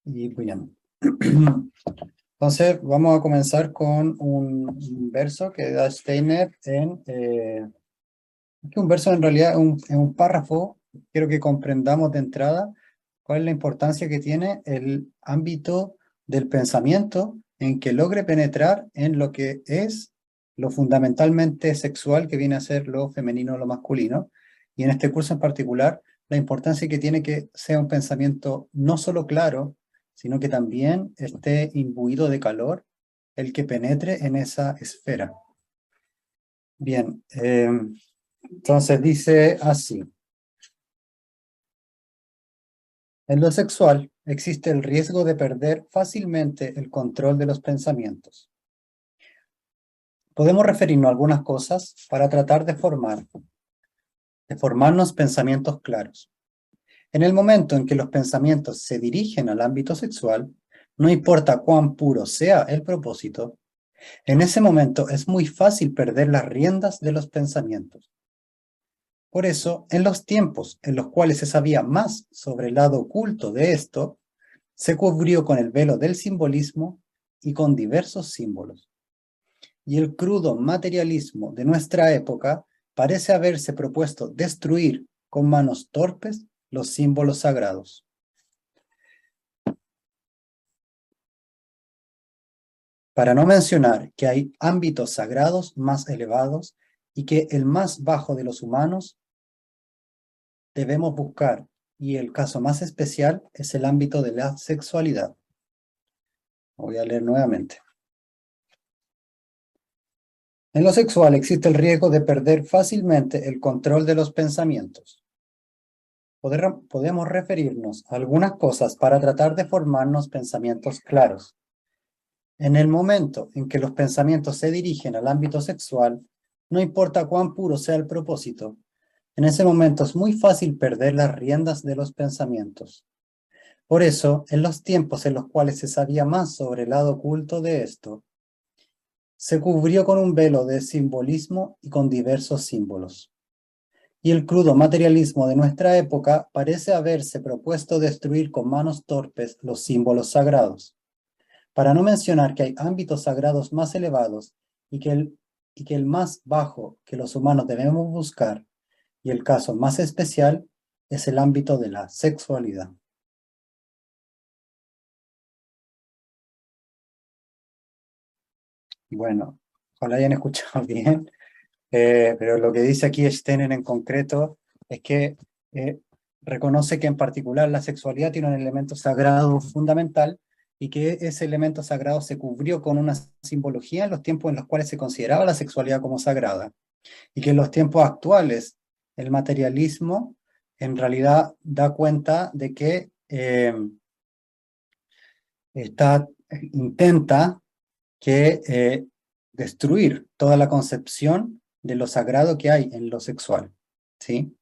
Y bien. Entonces, vamos a comenzar con un verso que da Steiner que un verso en realidad es un párrafo. Quiero que comprendamos de entrada cuál es la importancia que tiene el ámbito del pensamiento en que logre penetrar en lo que es lo fundamentalmente sexual, que viene a ser lo femenino o lo masculino. Y en este curso en particular, la importancia que tiene que sea un pensamiento no solo claro, sino que también esté imbuido de calor, el que penetre en esa esfera. Bien, entonces dice así: en lo sexual existe el riesgo de perder fácilmente el control de los pensamientos. Podemos referirnos a algunas cosas para tratar de formarnos pensamientos claros. En el momento en que los pensamientos se dirigen al ámbito sexual, no importa cuán puro sea el propósito, en ese momento es muy fácil perder las riendas de los pensamientos. Por eso, en los tiempos en los cuales se sabía más sobre el lado oculto de esto, se cubrió con el velo del simbolismo y con diversos símbolos. Y el crudo materialismo de nuestra época parece haberse propuesto destruir con manos torpes los símbolos sagrados. Para no mencionar que hay ámbitos sagrados más elevados y que el más bajo de los humanos debemos buscar, y el caso más especial es el ámbito de la sexualidad. Voy a leer nuevamente. En lo sexual existe el riesgo de perder fácilmente el control de los pensamientos. Podemos referirnos a algunas cosas para tratar de formarnos pensamientos claros. En el momento en que los pensamientos se dirigen al ámbito sexual, no importa cuán puro sea el propósito, en ese momento es muy fácil perder las riendas de los pensamientos. Por eso, en los tiempos en los cuales se sabía más sobre el lado oculto de esto, se cubrió con un velo de simbolismo y con diversos símbolos. Y el crudo materialismo de nuestra época parece haberse propuesto destruir con manos torpes los símbolos sagrados. Para no mencionar que hay ámbitos sagrados más elevados y que el más bajo que los humanos debemos buscar, y el caso más especial es el ámbito de la sexualidad. Bueno, ojalá hayan escuchado bien, pero lo que dice aquí Steiner en concreto es que reconoce que en particular la sexualidad tiene un elemento sagrado fundamental y que ese elemento sagrado se cubrió con una simbología en los tiempos en los cuales se consideraba la sexualidad como sagrada, y que en los tiempos actuales el materialismo en realidad da cuenta de que intenta destruir toda la concepción de lo sagrado que hay en lo sexual, ¿sí?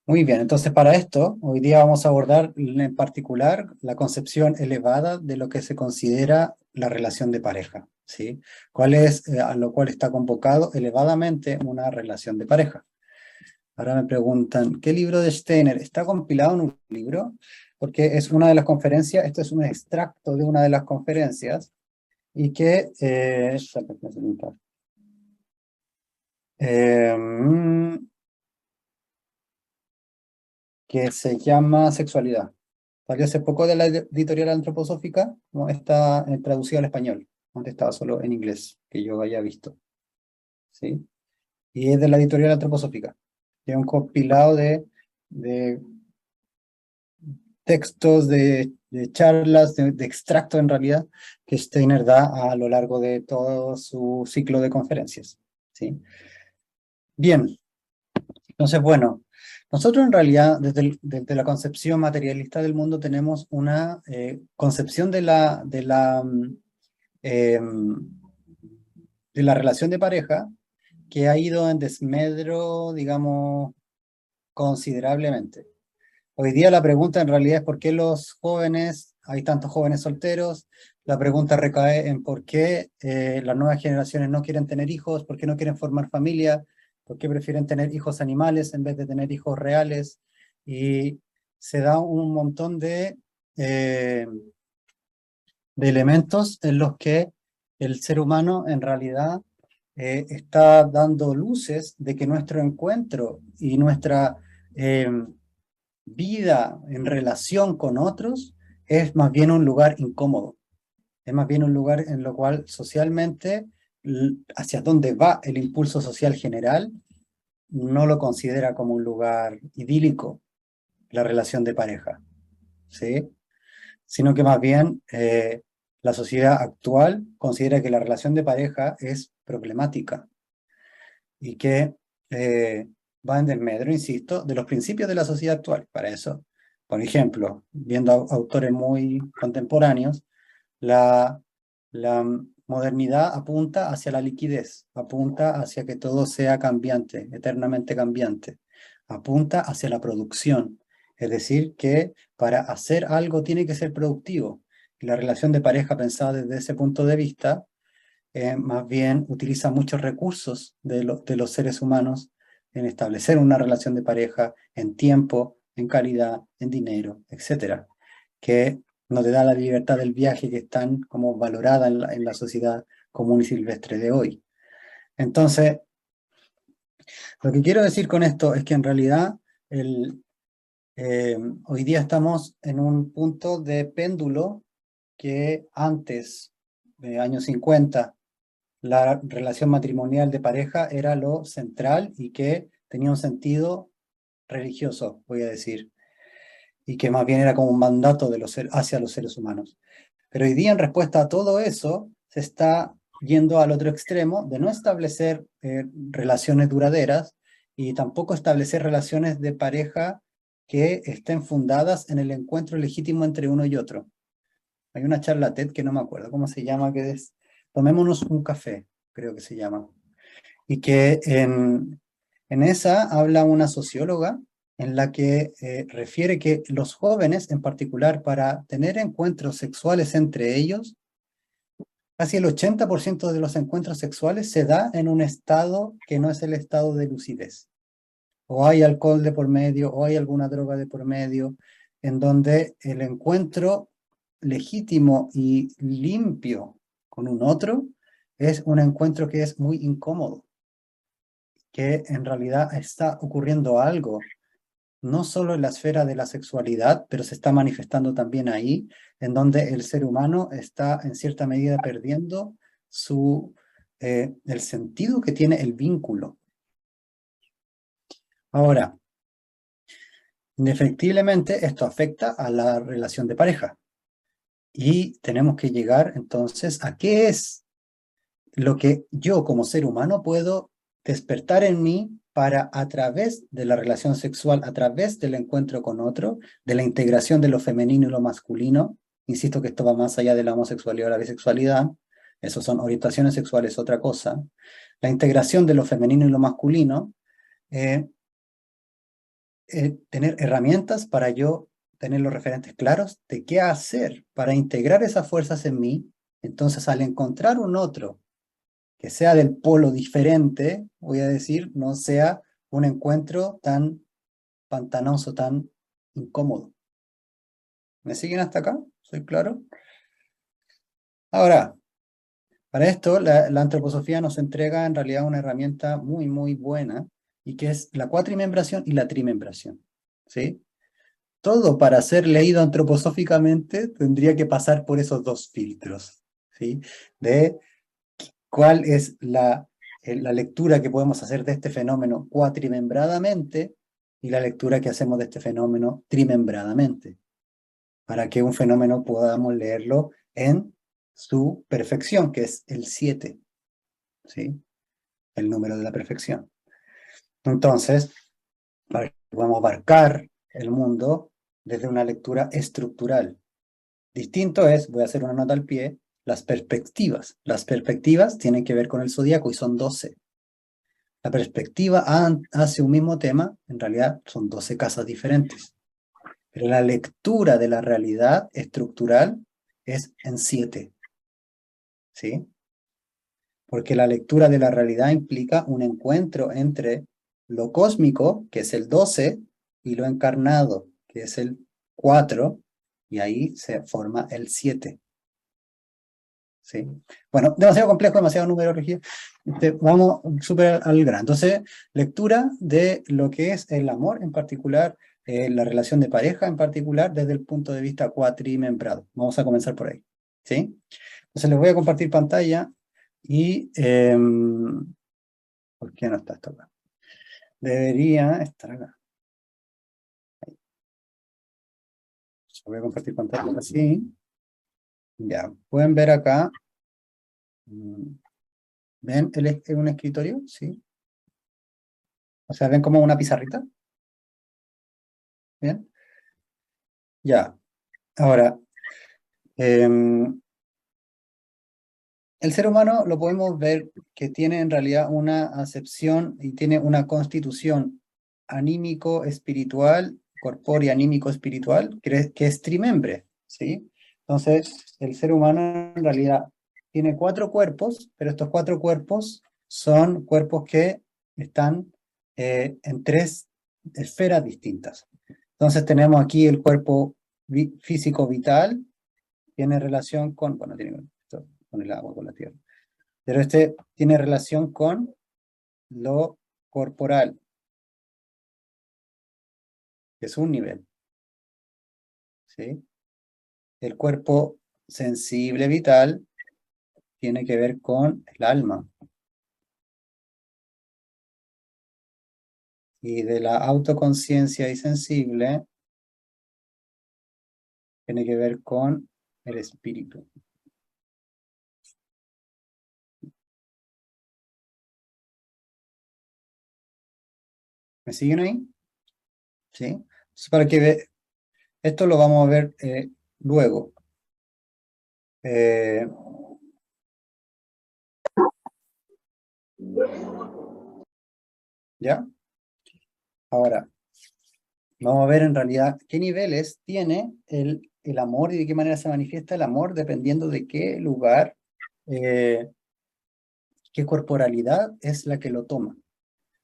Muy bien, entonces para esto, hoy día vamos a abordar en particular la concepción elevada de lo que se considera la relación de pareja, ¿sí? ¿Cuál es, a lo cual está convocado elevadamente una relación de pareja? Ahora me preguntan, ¿qué libro de Steiner está compilado en un libro? Porque es una de las conferencias, esto es un extracto de una de las conferencias, y que, eh, que se llama Sexualidad. Salió hace poco de la editorial antroposófica, no está traducido al español, antes estaba solo en inglés, que yo haya visto, ¿sí? Y es de la editorial antroposófica. Es un compilado de textos, de charlas, de extractos en realidad, que Steiner da a lo largo de todo su ciclo de conferencias, ¿sí? Bien, entonces, bueno, nosotros en realidad desde la concepción materialista del mundo tenemos una concepción de la relación de pareja que ha ido en desmedro, digamos, considerablemente. Hoy día la pregunta en realidad es por qué hay tantos jóvenes solteros. La pregunta recae en por qué las nuevas generaciones no quieren tener hijos, por qué no quieren formar familia, por qué prefieren tener hijos animales en vez de tener hijos reales. Y se da un montón de de elementos en los que el ser humano en realidad está dando luces de que nuestro encuentro y nuestra vida en relación con otros es más bien un lugar incómodo. Es más bien un lugar en lo cual socialmente, hacia donde va el impulso social general, no lo considera como un lugar idílico, la relación de pareja, ¿sí? Sino que más bien la sociedad actual considera que la relación de pareja es problemática y que va en desmedro, insisto, de los principios de la sociedad actual. Para eso, por ejemplo, viendo autores muy contemporáneos, la modernidad apunta hacia la liquidez, apunta hacia que todo sea cambiante, eternamente cambiante, apunta hacia la producción, es decir, que para hacer algo tiene que ser productivo. Y la relación de pareja pensada desde ese punto de vista, más bien utiliza muchos recursos de los seres humanos en establecer una relación de pareja en tiempo, en calidad, en dinero, etcétera, que no te da la libertad del viaje que es tan como valorada en la sociedad común y silvestre de hoy. Entonces, lo que quiero decir con esto es que en realidad hoy día estamos en un punto de péndulo que antes, de años 50, la relación matrimonial de pareja era lo central y que tenía un sentido religioso, voy a decir, y que más bien era como un mandato hacia los seres humanos. Pero hoy día, en respuesta a todo eso, se está yendo al otro extremo de no establecer relaciones duraderas y tampoco establecer relaciones de pareja que estén fundadas en el encuentro legítimo entre uno y otro. Hay una charla TED que no me acuerdo cómo se llama, que es Tomémonos un café, creo que se llama. Y que en esa habla una socióloga en la que refiere que los jóvenes, en particular, para tener encuentros sexuales entre ellos, casi el 80% de los encuentros sexuales se da en un estado que no es el estado de lucidez. O hay alcohol de por medio, o hay alguna droga de por medio, en donde el encuentro legítimo y limpio con un otro es un encuentro que es muy incómodo, que en realidad está ocurriendo algo, no solo en la esfera de la sexualidad, pero se está manifestando también ahí, en donde el ser humano está en cierta medida perdiendo el sentido que tiene el vínculo. Ahora, indefectiblemente esto afecta a la relación de pareja y tenemos que llegar entonces a qué es lo que yo como ser humano puedo despertar en mí para, a través de la relación sexual, a través del encuentro con otro, de la integración de lo femenino y lo masculino. Insisto que esto va más allá de la homosexualidad o la bisexualidad, eso son orientaciones sexuales, otra cosa. La integración de lo femenino y lo masculino, eh, tener herramientas para yo tener los referentes claros de qué hacer para integrar esas fuerzas en mí. Entonces, al encontrar un otro que sea del polo diferente, voy a decir, no sea un encuentro tan pantanoso, tan incómodo. ¿Me siguen hasta acá? ¿Soy claro? Ahora, para esto, la antroposofía nos entrega en realidad una herramienta muy, muy buena, y que es la cuatrimembración y la trimembración. ¿Sí? Todo para ser leído antroposóficamente tendría que pasar por esos dos filtros, ¿sí? De cuál es la lectura que podemos hacer de este fenómeno cuatrimembradamente y la lectura que hacemos de este fenómeno trimembradamente, para que un fenómeno podamos leerlo en su perfección, que es el 7, ¿sí? El número de la perfección. Entonces, para que podamos abarcar el mundo desde una lectura estructural. Distinto es, voy a hacer una nota al pie, las perspectivas. Las perspectivas tienen que ver con el zodíaco y son 12. La perspectiva hace un mismo tema, en realidad son 12 casas diferentes. Pero la lectura de la realidad estructural es en 7. ¿Sí? Porque la lectura de la realidad implica un encuentro entre lo cósmico, que es el 12, y lo encarnado, que es el 4, y ahí se forma el 7. ¿Sí? Bueno, demasiado complejo, demasiada numerología. Vamos súper al grano. Entonces, lectura de lo que es el amor en particular, la relación de pareja en particular, desde el punto de vista cuatrimembrado. Vamos a comenzar por ahí. ¿Sí? Entonces, les voy a compartir pantalla y... ¿por qué no está esto acá? Debería estar acá. Voy a compartir pantalla así. Ya, pueden ver acá. ¿Ven un escritorio? Sí. O sea, ¿ven como una pizarrita? Bien. Ya. Ahora, el ser humano lo podemos ver que tiene en realidad una acepción y tiene una constitución anímico-espiritual, corpórea anímico-espiritual, que es trimembre, ¿sí? Entonces, el ser humano en realidad tiene 4 cuerpos, pero estos 4 cuerpos son cuerpos que están en 3 esferas distintas. Entonces tenemos aquí el cuerpo físico vital, tiene relación con, bueno, tiene con el agua, con la tierra, pero este tiene relación con lo corporal, que es un nivel, ¿sí? El cuerpo sensible vital tiene que ver con el alma, y de la autoconciencia y sensible tiene que ver con el espíritu. ¿Me siguen ahí? ¿Sí? Entonces, para que esto lo vamos a ver luego. ¿Ya? Ahora, vamos a ver en realidad qué niveles tiene el amor y de qué manera se manifiesta el amor dependiendo de qué lugar, qué corporalidad es la que lo toma.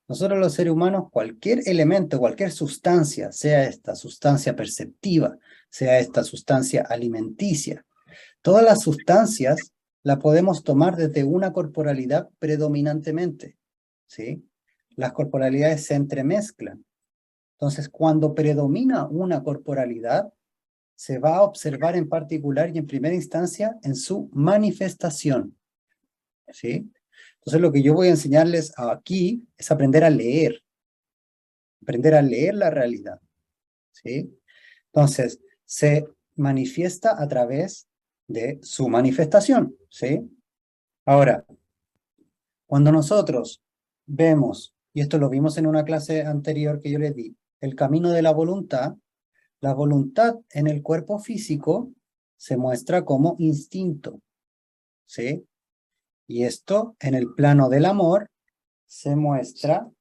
Nosotros los seres humanos, cualquier elemento, cualquier sustancia, sea esta sustancia perceptiva, sea esta sustancia alimenticia, todas las sustancias las podemos tomar desde una corporalidad predominantemente, ¿sí? Las corporalidades se entremezclan. Entonces, cuando predomina una corporalidad, se va a observar en particular y en primera instancia en su manifestación, ¿sí? Entonces, lo que yo voy a enseñarles aquí es aprender a leer la realidad, ¿sí? Entonces, se manifiesta a través de su manifestación, ¿sí? Ahora, cuando nosotros vemos, y esto lo vimos en una clase anterior que yo les di, el camino de la voluntad en el cuerpo físico se muestra como instinto, ¿sí? Y esto en el plano del amor se muestra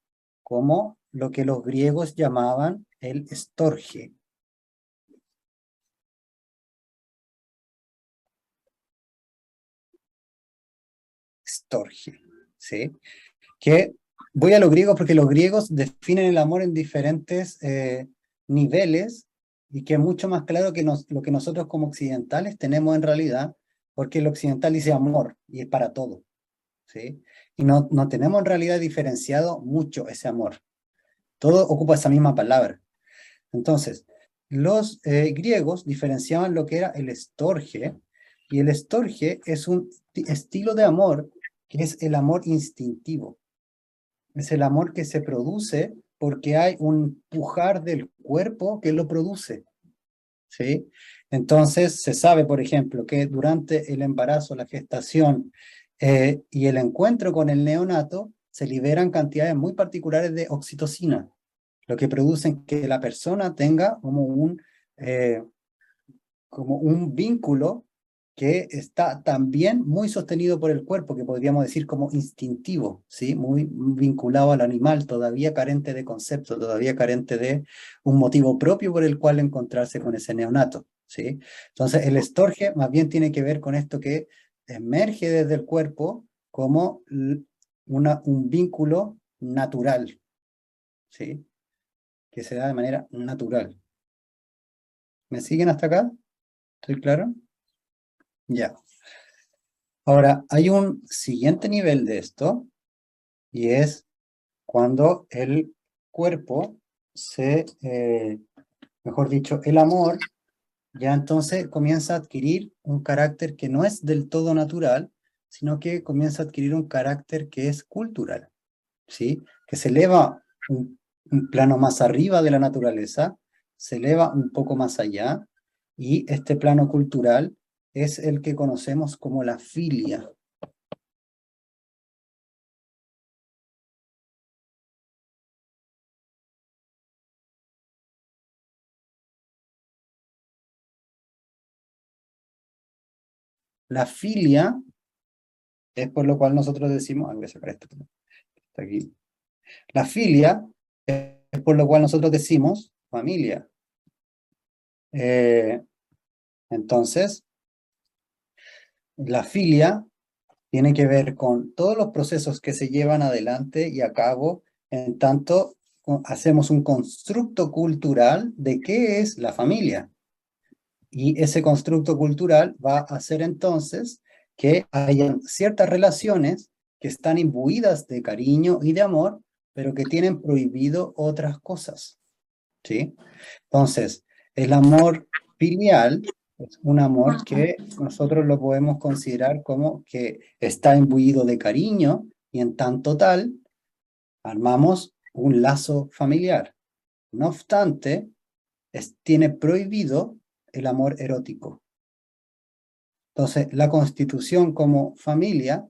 como lo que los griegos llamaban el estorge. Estorge, ¿sí? Que voy a los griegos porque los griegos definen el amor en diferentes niveles y que es mucho más claro que lo que nosotros como occidentales tenemos en realidad, porque el occidental dice amor y es para todo, ¿sí? Y no tenemos en realidad diferenciado mucho ese amor. Todo ocupa esa misma palabra. Entonces, los griegos diferenciaban lo que era el estorge, y el estorge es un estilo de amor que es el amor instintivo. Es el amor que se produce porque hay un pujar del cuerpo que lo produce, ¿sí? Entonces, se sabe, por ejemplo, que durante el embarazo, la gestación y el encuentro con el neonato, se liberan cantidades muy particulares de oxitocina, lo que produce que la persona tenga eh, como un vínculo que está también muy sostenido por el cuerpo, que podríamos decir como instintivo, ¿sí? Muy vinculado al animal, todavía carente de concepto, todavía carente de un motivo propio por el cual encontrarse con ese neonato, ¿sí? Entonces el estorge más bien tiene que ver con esto que emerge desde el cuerpo como un vínculo natural, ¿sí? Que se da de manera natural. ¿Me siguen hasta acá? ¿Estoy claro? Ya. Ahora, hay un siguiente nivel de esto, y es cuando el cuerpo mejor dicho, el amor, ya entonces comienza a adquirir un carácter que no es del todo natural, sino que comienza a adquirir un carácter que es cultural, ¿sí? Que se eleva un plano más arriba de la naturaleza, se eleva un poco más allá, y este plano cultural es el que conocemos como la filia. La filia es por lo cual nosotros decimos, voy a sacar esto, está aquí. La filia es por lo cual nosotros decimos familia. Eh, entonces, la filia tiene que ver con todos los procesos que se llevan adelante y a cabo, en tanto hacemos un constructo cultural de qué es la familia. Y ese constructo cultural va a hacer entonces que hayan ciertas relaciones que están imbuidas de cariño y de amor, pero que tienen prohibido otras cosas, ¿sí? Entonces, el amor filial es un amor que nosotros lo podemos considerar como que está imbuido de cariño y en tanto tal, armamos un lazo familiar. No obstante, tiene prohibido el amor erótico. Entonces, la constitución como familia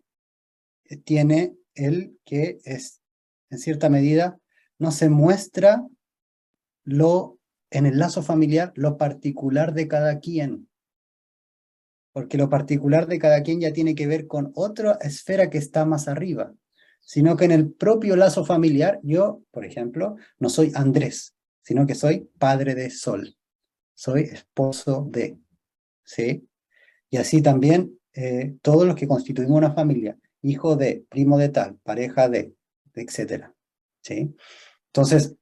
tiene el que es, en cierta medida, no se muestra lo, en el lazo familiar, lo particular de cada quien, porque lo particular de cada quien ya tiene que ver con otra esfera que está más arriba, sino que en el propio lazo familiar, yo, por ejemplo, no soy Andrés, sino que soy padre de Sol, soy esposo de, ¿sí? Y así también todos los que constituimos una familia, hijo de, primo de tal, pareja de, etcétera, ¿sí? Entonces,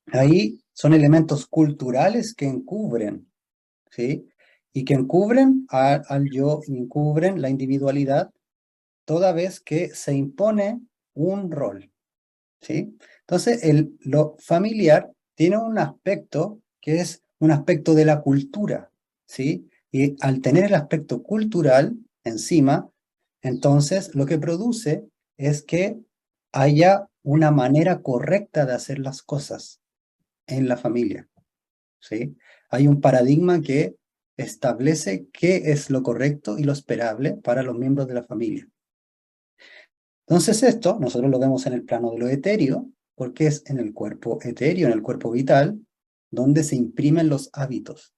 ahí son elementos culturales que encubren, ¿sí? Y que encubren al yo, encubren la individualidad, toda vez que se impone un rol, ¿sí? Entonces, lo familiar tiene un aspecto que es un aspecto de la cultura, ¿sí? Y al tener el aspecto cultural encima, entonces lo que produce es que haya una manera correcta de hacer las cosas en la familia, ¿sí? Hay un paradigma que establece qué es lo correcto y lo esperable para los miembros de la familia. Entonces esto nosotros lo vemos en el plano de lo etéreo, porque es en el cuerpo etéreo, en el cuerpo vital, donde se imprimen los hábitos.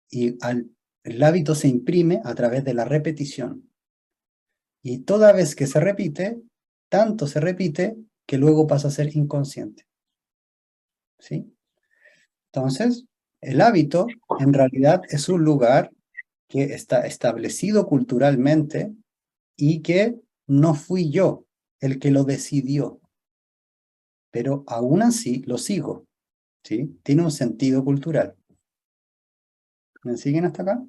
Y el hábito se imprime a través de la repetición. Y toda vez que se repite, tanto se repite que luego pasa a ser inconsciente, ¿sí? Entonces, el hábito en realidad es un lugar que está establecido culturalmente y que no fui yo el que lo decidió, pero aún así lo sigo, ¿sí? Tiene un sentido cultural. ¿Me siguen hasta acá?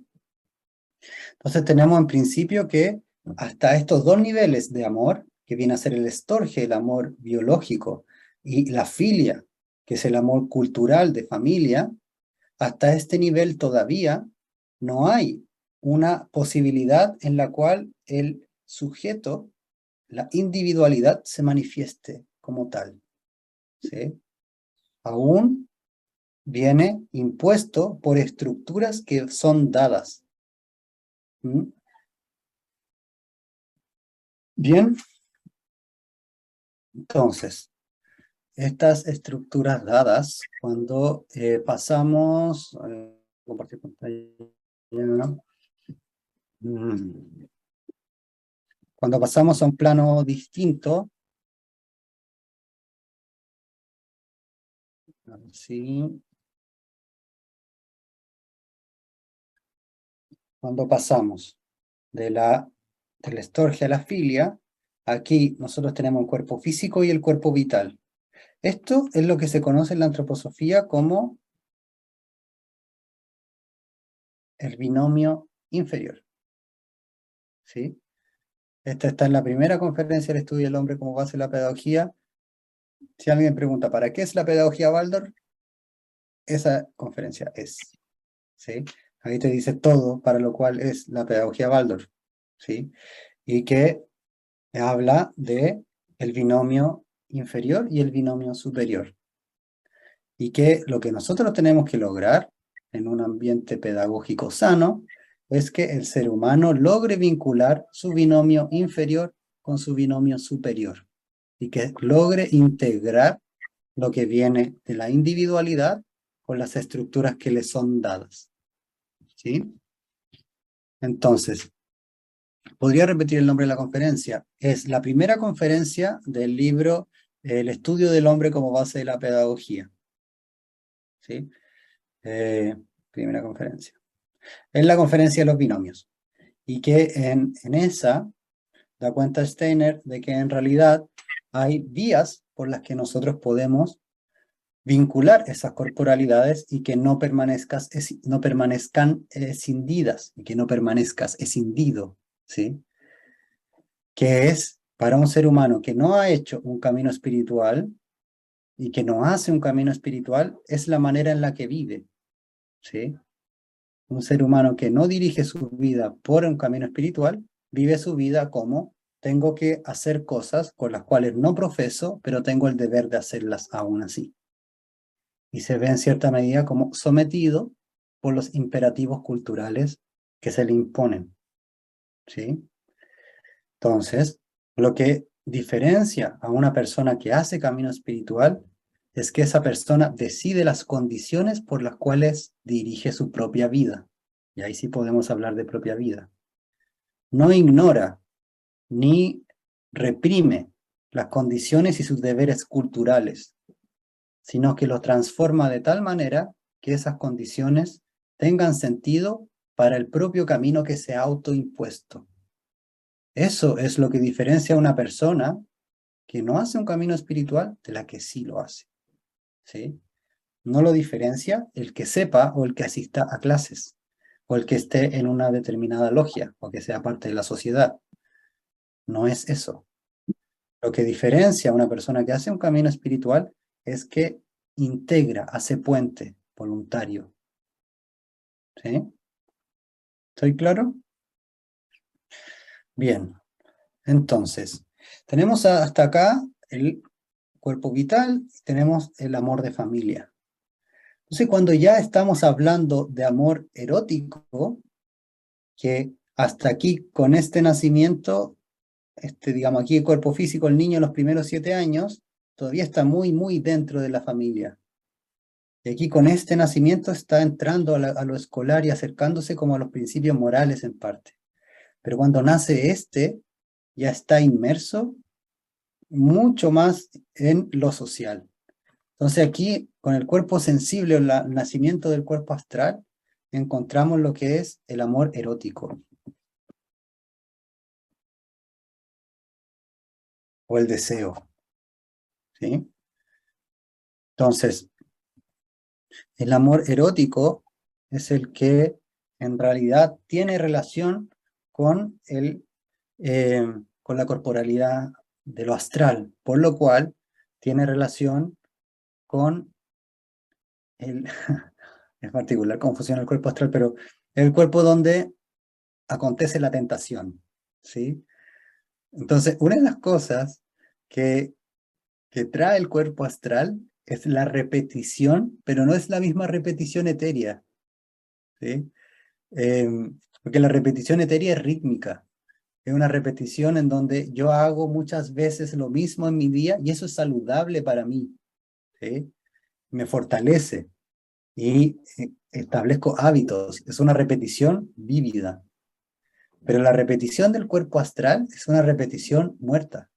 Entonces tenemos en principio que hasta estos dos niveles de amor, que viene a ser el estorge, el amor biológico, y la filia, que es el amor cultural de familia, hasta este nivel todavía no hay una posibilidad en la cual el sujeto, la individualidad, se manifieste como tal, ¿sí? Aún viene impuesto por estructuras que son dadas. ¿Mm? Bien, entonces, estas estructuras dadas, cuando pasamos, compartir pantalla, ¿no? Mm. Cuando pasamos a un plano distinto, ¿sí? Cuando pasamos de la estorgia a la filia, aquí nosotros tenemos el cuerpo físico y el cuerpo vital. Esto es lo que se conoce en la antroposofía como el binomio inferior. ¿Sí? Esta está en la primera conferencia del estudio del hombre como base de la pedagogía. Si alguien pregunta, ¿para qué es la pedagogía Waldorf? Esa conferencia es. ¿Sí? Ahí te dice todo para lo cual es la pedagogía Waldorf. ¿Sí? Y que habla de el binomio inferior y el binomio superior. Y que lo que nosotros tenemos que lograr en un ambiente pedagógico sano es que el ser humano logre vincular su binomio inferior con su binomio superior y que logre integrar lo que viene de la individualidad con las estructuras que le son dadas. ¿Sí? Entonces, podría repetir el nombre de la conferencia. Es la primera conferencia del libro El estudio del hombre como base de la pedagogía. ¿Sí? Primera conferencia. Es la conferencia de los binomios. Y que en esa da cuenta Steiner de que en realidad hay vías por las que nosotros podemos vincular esas corporalidades y que no permanezcan escindidas, y que no permanezcas escindido, ¿sí? Que es para un ser humano que no ha hecho un camino espiritual y que no hace un camino espiritual, es la manera en la que vive, ¿sí? Un ser humano que no dirige su vida por un camino espiritual, vive su vida como tengo que hacer cosas con las cuales no profeso, pero tengo el deber de hacerlas aún así. Y se ve en cierta medida como sometido por los imperativos culturales que se le imponen, ¿sí? Entonces, lo que diferencia a una persona que hace camino espiritual es que esa persona decide las condiciones por las cuales dirige su propia vida. Y ahí sí podemos hablar de propia vida. No ignora ni reprime las condiciones y sus deberes culturales, sino que los transforma de tal manera que esas condiciones tengan sentido para el propio camino que se ha autoimpuesto. Eso es lo que diferencia a una persona que no hace un camino espiritual de la que sí lo hace. ¿Sí? No lo diferencia el que sepa o el que asista a clases, o el que esté en una determinada logia, o que sea parte de la sociedad. No es eso. Lo que diferencia a una persona que hace un camino espiritual es que integra, hace puente voluntario. ¿Sí? ¿Estoy claro? Bien. Entonces, tenemos hasta acá el cuerpo vital, tenemos el amor de familia. Entonces, cuando ya estamos hablando de amor erótico, que hasta aquí con este nacimiento, digamos aquí el cuerpo físico, el niño en los primeros 7 años, todavía está muy, muy dentro de la familia. Y aquí con este nacimiento está entrando a lo escolar y acercándose como a los principios morales en parte. Pero cuando nace ya está inmerso mucho más en lo social. Entonces aquí, con el cuerpo sensible o el nacimiento del cuerpo astral, encontramos lo que es el amor erótico o el deseo, ¿sí? Entonces, el amor erótico es el que en realidad tiene relación con, con la corporalidad de lo astral, por lo cual tiene relación con el, es particular cómo funciona el cuerpo astral, pero el cuerpo donde acontece la tentación, ¿sí? Entonces, una de las cosas que, que trae el cuerpo astral es la repetición, pero no es la misma repetición etérea, ¿sí? Eh, Porque la repetición etérea es rítmica, es una repetición en donde yo hago muchas veces lo mismo en mi día y eso es saludable para mí, ¿sí? Me fortalece y establezco hábitos, es una repetición vívida. Pero la repetición del cuerpo astral es una repetición muerta,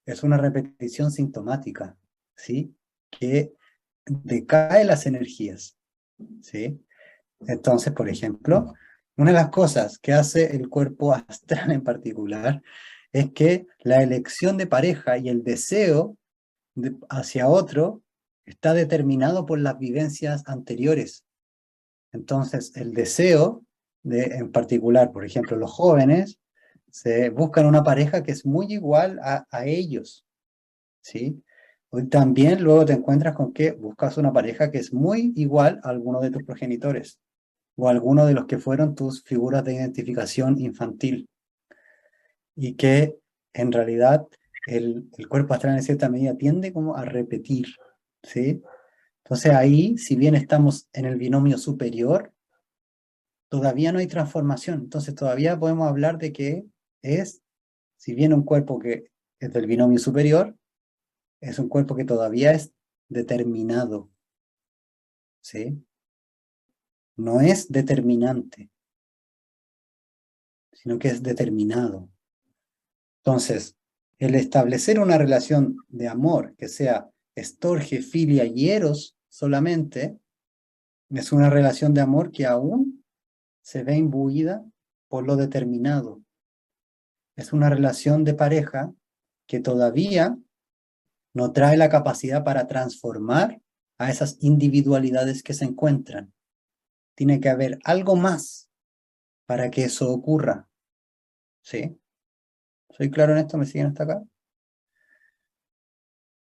es una repetición sintomática, ¿sí? Que decae las energías, ¿sí? Entonces, por ejemplo, una de las cosas que hace el cuerpo astral en particular es que la elección de pareja y el deseo hacia otro está determinado por las vivencias anteriores. Entonces, el deseo, en particular, por ejemplo, los jóvenes, se buscan una pareja que es muy igual a ellos, ¿sí? O también luego te encuentras con que buscas una pareja que es muy igual a alguno de tus progenitores o a alguno de los que fueron tus figuras de identificación infantil y que en realidad el cuerpo astral en cierta medida tiende como a repetir, ¿sí? Entonces ahí, si bien estamos en el binomio superior, todavía no hay transformación. Entonces todavía podemos hablar de que es, si bien un cuerpo que es del binomio superior, es un cuerpo que todavía es determinado, ¿sí? No es determinante, sino que es determinado. Entonces, el establecer una relación de amor que sea estorge, filia y eros solamente, es una relación de amor que aún se ve imbuida por lo determinado. Es una relación de pareja que todavía no trae la capacidad para transformar a esas individualidades que se encuentran. Tiene que haber algo más para que eso ocurra. ¿Sí? ¿Soy claro en esto? ¿Me siguen hasta acá?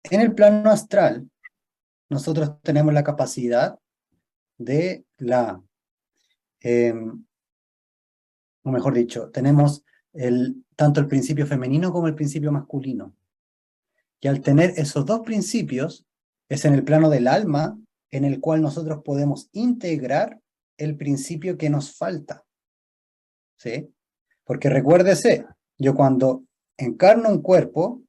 En el plano astral, nosotros tenemos la capacidad de o mejor dicho, tenemos tanto el principio femenino como el principio masculino. Y al tener esos dos principios, es en el plano del alma en el cual nosotros podemos integrar el principio que nos falta. ¿Sí? Porque recuérdese, yo cuando encarno un cuerpo,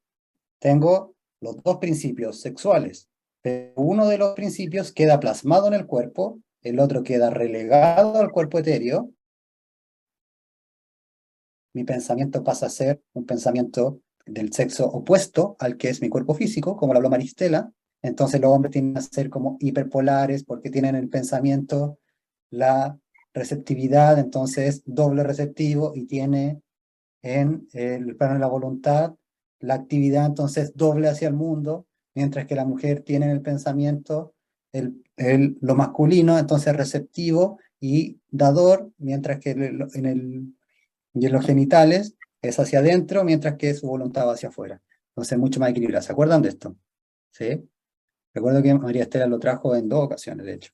tengo los dos principios sexuales, pero uno de los principios queda plasmado en el cuerpo, el otro queda relegado al cuerpo etéreo. Mi pensamiento pasa a ser un pensamiento del sexo opuesto al que es mi cuerpo físico, como lo habló Maristela. Entonces los hombres tienden a ser como hiperpolares porque tienen el pensamiento, la receptividad, entonces doble receptivo y tiene en el plano de la voluntad la actividad entonces doble hacia el mundo, mientras que la mujer tiene en el pensamiento lo masculino, entonces receptivo y dador, mientras que y en los genitales es hacia adentro, mientras que su voluntad va hacia afuera. Entonces, mucho más equilibrado. ¿Se acuerdan de esto? ¿Sí? Recuerdo que María Estela lo trajo en 2 ocasiones, de hecho.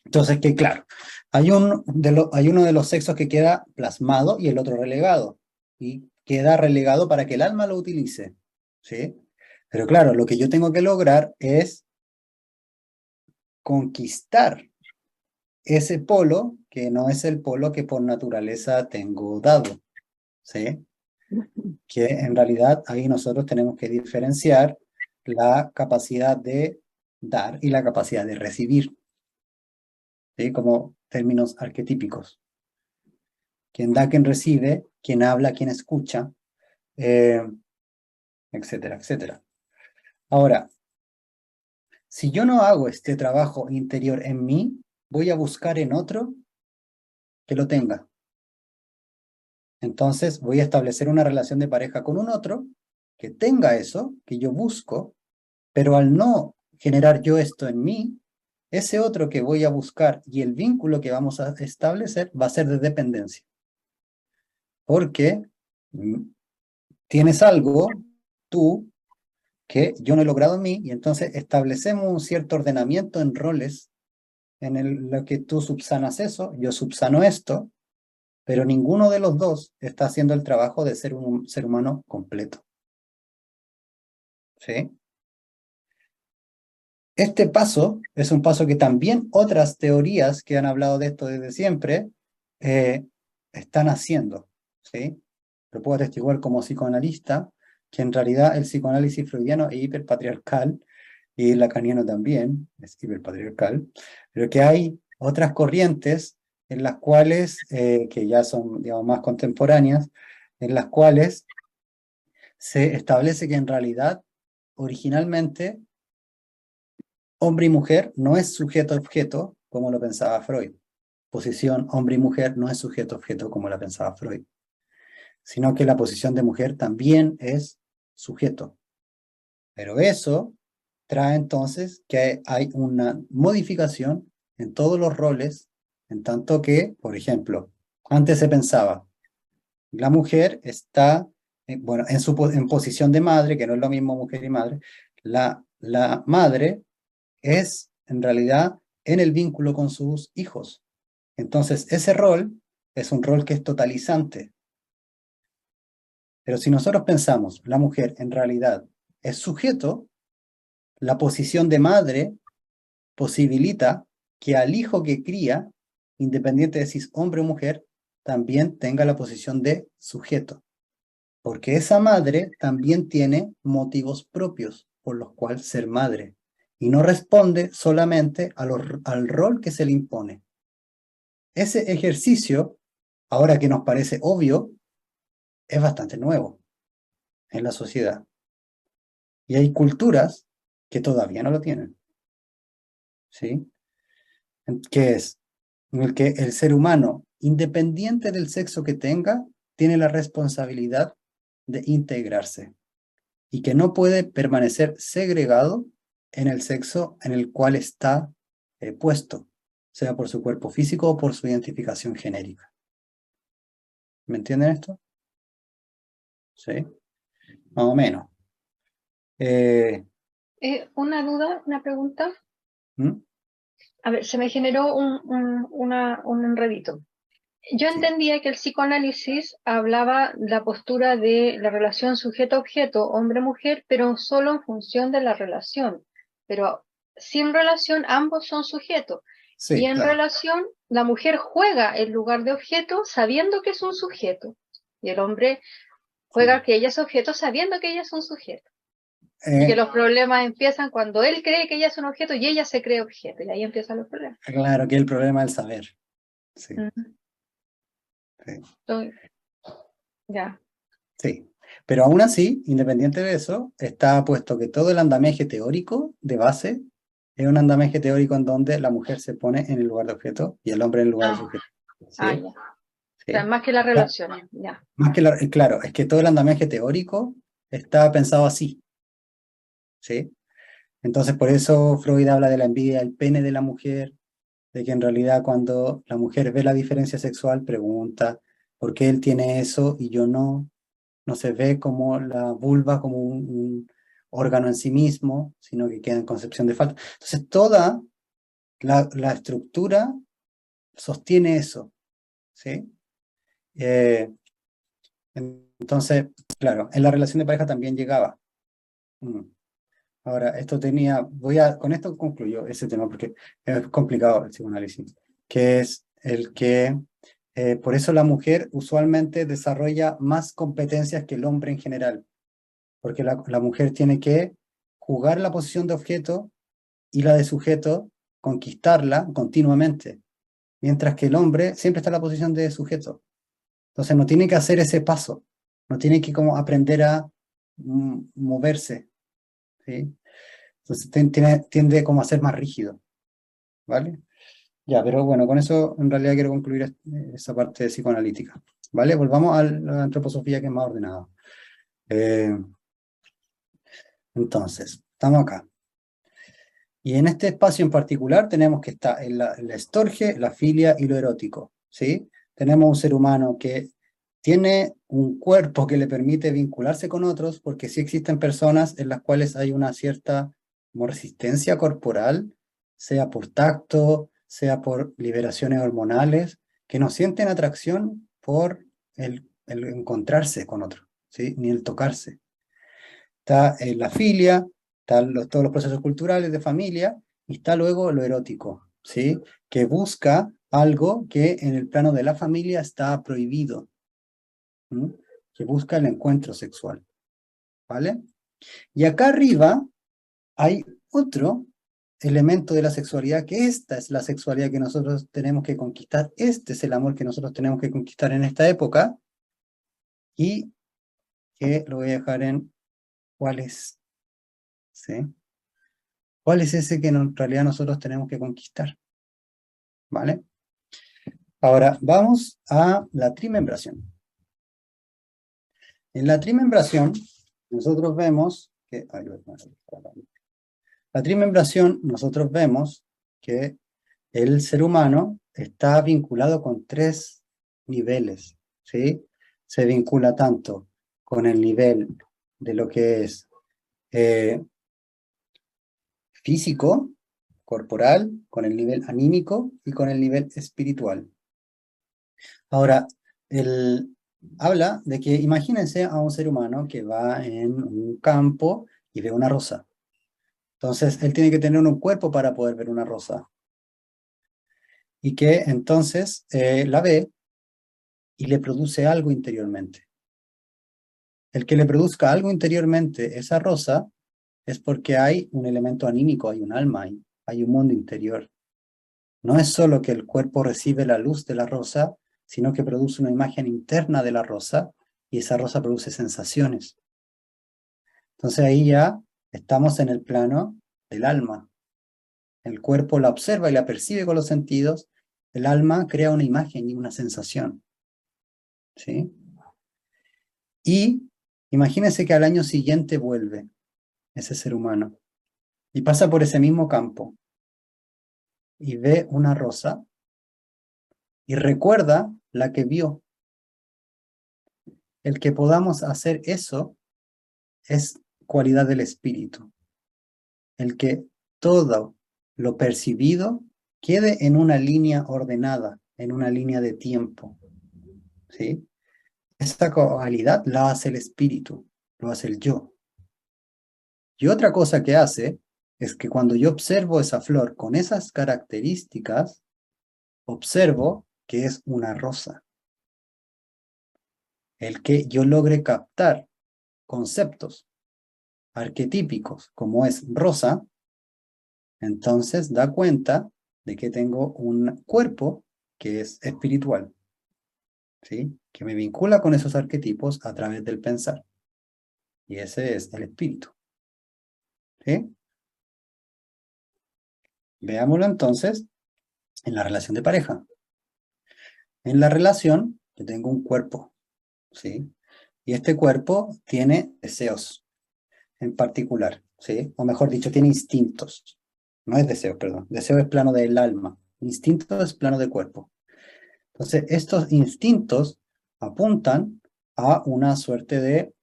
Entonces, que claro, hay uno de los sexos que queda plasmado y el otro relegado. Y queda relegado para que el alma lo utilice. ¿Sí? Pero claro, lo que yo tengo que lograr es conquistar ese polo, que no es el polo que por naturaleza tengo dado. ¿Sí? Que en realidad ahí nosotros tenemos que diferenciar la capacidad de dar y la capacidad de recibir, ¿sí? Como términos arquetípicos. Quien da, quien recibe, quien habla, quien escucha, eh, etcétera, etcétera. Ahora, si yo no hago este trabajo interior en mí, voy a buscar en otro que lo tenga. Entonces voy a establecer una relación de pareja con un otro que tenga eso, que yo busco, pero al no generar yo esto en mí, ese otro que voy a buscar y el vínculo que vamos a establecer va a ser de dependencia. Porque mm, tienes algo, tú, que yo no he logrado en mí, y entonces establecemos un cierto ordenamiento en roles en lo que tú subsanas eso, yo subsano esto, pero ninguno de los dos está haciendo el trabajo de ser un ser humano completo. ¿Sí? Este paso es un paso que también otras teorías que han hablado de esto desde siempre eh, están haciendo, ¿sí? Lo puedo atestiguar como psicoanalista, que en realidad el psicoanálisis freudiano es hiperpatriarcal y el lacaniano también es hiperpatriarcal, pero que hay otras corrientes en las cuales, que ya son, digamos, más contemporáneas, en las cuales se establece que en realidad originalmente hombre y mujer no es sujeto-objeto como lo pensaba Freud. Posición hombre y mujer no es sujeto-objeto como la pensaba Freud, sino que la posición de mujer también es sujeto. Pero eso trae entonces que hay una modificación en todos los roles, en tanto que, por ejemplo, antes se pensaba, la mujer está, bueno, en posición de madre, que no es lo mismo mujer y madre, la madre es, en realidad, en el vínculo con sus hijos. Entonces, ese rol es un rol que es totalizante. Pero si nosotros pensamos, la mujer en realidad es sujeto, la posición de madre posibilita que al hijo que cría, independiente de si es hombre o mujer, también tenga la posición de sujeto. Porque esa madre también tiene motivos propios por los cuales ser madre. Y no responde solamente al rol que se le impone. Ese ejercicio, ahora que nos parece obvio, es bastante nuevo en la sociedad. Y hay culturas que todavía no lo tienen. ¿Sí? Que es en el que el ser humano, independiente del sexo que tenga, tiene la responsabilidad de integrarse y que no puede permanecer segregado en el sexo en el cual está puesto, sea por su cuerpo físico o por su identificación genérica. ¿Me entienden esto? ¿Sí? Más o menos. Una duda, una pregunta. ¿Mm? A ver, se me generó un enredito. Yo Sí, entendía que el psicoanálisis hablaba de la postura de la relación sujeto-objeto, hombre-mujer, pero solo en función de la relación. Pero sin relación, ambos son sujetos. Y sí, en claro. relación, la mujer juega el lugar de objeto sabiendo que es un sujeto. Y el hombre Sí. juega que ella es objeto sabiendo que ella es un sujeto. Y que Eh, los problemas empiezan cuando él cree que ella es un objeto y ella se cree objeto. Y ahí empiezan los problemas. claro que el problema es el saber. Sí, Mm, sí. estoy- ya. Sí, pero aún así, independiente de eso, está puesto que todo el andamiaje teórico de base es un andamiaje teórico en donde la mujer se pone en el lugar de objeto y el hombre en el lugar de Ah, sujeto. ya. ¿Sí? O sea, ¿Sí? más que las Ah, relaciones, ya. más que claro, es que todo el andamiaje teórico está pensado así. ¿Sí? Entonces, por eso Freud habla de la envidia del pene de la mujer, de que en realidad cuando la mujer ve la diferencia sexual, pregunta, ¿por qué él tiene eso y yo no? No se ve como la vulva como un órgano en sí mismo, sino que queda en concepción de falta. Entonces, toda la estructura sostiene eso, ¿sí? Eh, entonces, claro, en la relación de pareja también llegaba. Mm. Ahora, esto tenía, con esto concluyo ese tema porque es complicado el psicoanálisis, que es el que, por eso la mujer usualmente desarrolla más competencias que el hombre en general, porque la mujer tiene que jugar la posición de objeto y la de sujeto, conquistarla continuamente, mientras que el hombre siempre está en la posición de sujeto. Entonces no tiene que hacer ese paso, no tiene que como aprender a moverse, ¿sí? Entonces tiende como a ser más rígido, ¿vale? Ya, pero bueno, con eso en realidad quiero concluir esa parte psicoanalítica, ¿vale? Volvamos a la antroposofía que es más ordenada. Eh, entonces, estamos acá. Y en este espacio en particular tenemos que está el estorge, la filia y lo erótico, ¿sí? Tenemos un ser humano que tiene un cuerpo que le permite vincularse con otros, porque sí existen personas en las cuales hay una cierta como resistencia corporal, sea por tacto, sea por liberaciones hormonales, que no sienten atracción por el encontrarse con otro, ¿sí? Ni el tocarse. Está la filia, están todos los procesos culturales de familia, y está luego lo erótico, ¿sí? Que busca algo que en el plano de la familia está prohibido, ¿m? Que busca el encuentro sexual, ¿vale? Y acá arriba hay otro elemento de la sexualidad, que esta es la sexualidad que nosotros tenemos que conquistar, este es el amor que nosotros tenemos que conquistar en esta época, y que lo voy a dejar en cuál es, ¿sí? ¿Cuál es ese que en realidad nosotros tenemos que conquistar? ¿Vale? Ahora, vamos a la trimembración. En la trimembración, nosotros vemos que... la trimembración, nosotros vemos que el ser humano está vinculado con tres niveles, ¿sí? Se vincula tanto con el nivel de lo que es físico, corporal, con el nivel anímico y con el nivel espiritual. Ahora, él habla de que imagínense a un ser humano que va en un campo y ve una rosa. Entonces, él tiene que tener un cuerpo para poder ver una rosa. Y que entonces la ve y le produce algo interiormente. El que le produzca algo interiormente esa rosa es porque hay un elemento anímico, hay un alma, hay un mundo interior. No es solo que el cuerpo recibe la luz de la rosa, sino que produce una imagen interna de la rosa y esa rosa produce sensaciones. Entonces ahí ya estamos en el plano del alma. El cuerpo la observa y la percibe con los sentidos, el alma crea una imagen y una sensación. ¿Sí? Y imagínense que al año siguiente vuelve ese ser humano y pasa por ese mismo campo y ve una rosa y recuerda la que vio. El que podamos hacer eso es cualidad del espíritu. El que todo lo percibido quede en una línea ordenada, en una línea de tiempo. ¿Sí? Esta cualidad la hace el espíritu, lo hace el yo. Y otra cosa que hace es que cuando yo observo esa flor con esas características, observo que es una rosa. El que yo logre captar conceptos arquetípicos como es rosa, entonces da cuenta de que tengo un cuerpo que es espiritual, ¿sí? Que me vincula con esos arquetipos a través del pensar. Y ese es el espíritu, ¿sí? Veámoslo entonces en la relación de pareja. En la relación, yo tengo un cuerpo, ¿sí? Y este cuerpo tiene deseos en particular, ¿sí? O mejor dicho, tiene instintos. No es deseo, perdón. Deseo es plano del alma. Instinto es plano del cuerpo. Entonces, estos instintos apuntan a una suerte de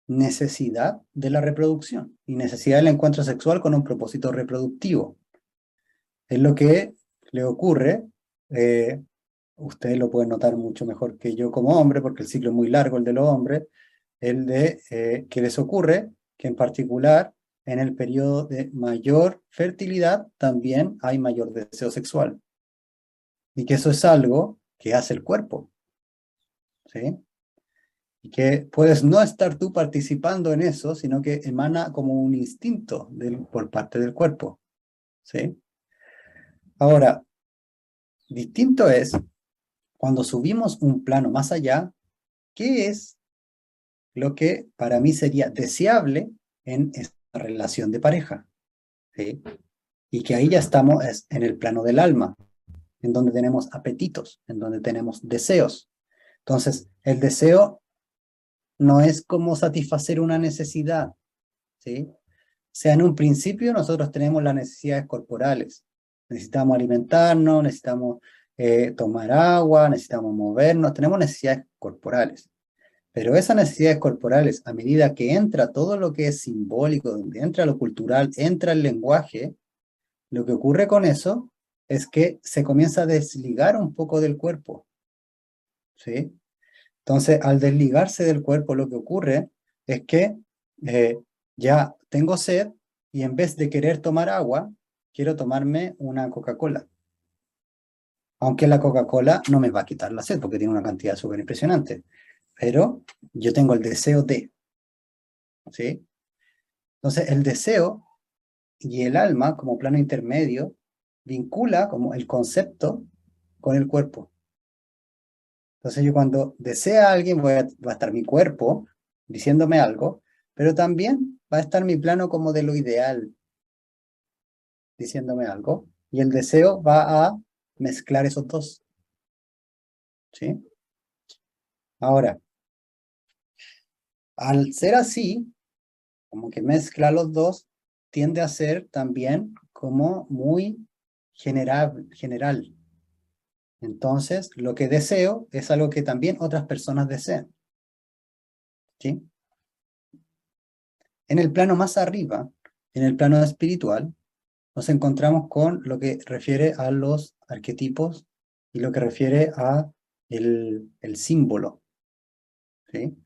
necesidad de la reproducción y necesidad del encuentro sexual con un propósito reproductivo. Es lo que le ocurre, ustedes lo pueden notar mucho mejor que yo como hombre, porque el ciclo es muy largo, el de los hombres, el de que les ocurre que en particular en el periodo de mayor fertilidad también hay mayor deseo sexual. Y que eso es algo que hace el cuerpo, ¿sí? Y que puedes no estar tú participando en eso, sino que emana como un instinto por parte del cuerpo, ¿sí? Ahora, distinto es cuando subimos un plano más allá, ¿qué es lo que para mí sería deseable en esta relación de pareja? ¿Sí? Y que ahí ya estamos en el plano del alma, en donde tenemos apetitos, en donde tenemos deseos. Entonces, el deseo no es como satisfacer una necesidad, ¿sí? O sea, en un principio nosotros tenemos las necesidades corporales. Necesitamos alimentarnos, necesitamos tomar agua, necesitamos movernos, tenemos necesidades corporales. Pero esas necesidades corporales, a medida que entra todo lo que es simbólico, donde entra lo cultural, entra el lenguaje, lo que ocurre con eso es que se comienza a desligar un poco del cuerpo, ¿sí? Entonces, al desligarse del cuerpo, lo que ocurre es que eh, ya tengo sed y en vez de querer tomar agua, quiero tomarme una Coca-Cola. Aunque la Coca-Cola no me va a quitar la sed porque tiene una cantidad súper impresionante. Pero yo tengo el deseo de, ¿sí? Entonces, el deseo y el alma, como plano intermedio, vincula como el concepto con el cuerpo. Entonces, yo cuando desea a alguien, va a estar mi cuerpo diciéndome algo, pero también va a estar mi plano como de lo ideal diciéndome algo, y el deseo va a mezclar esos dos, ¿sí? Ahora, al ser así, como que mezcla los dos, tiende a ser también como muy general. Entonces, lo que deseo es algo que también otras personas desean. ¿Sí? En el plano más arriba, en el plano espiritual, nos encontramos con lo que refiere a los arquetipos y lo que refiere a el símbolo. ¿Sí?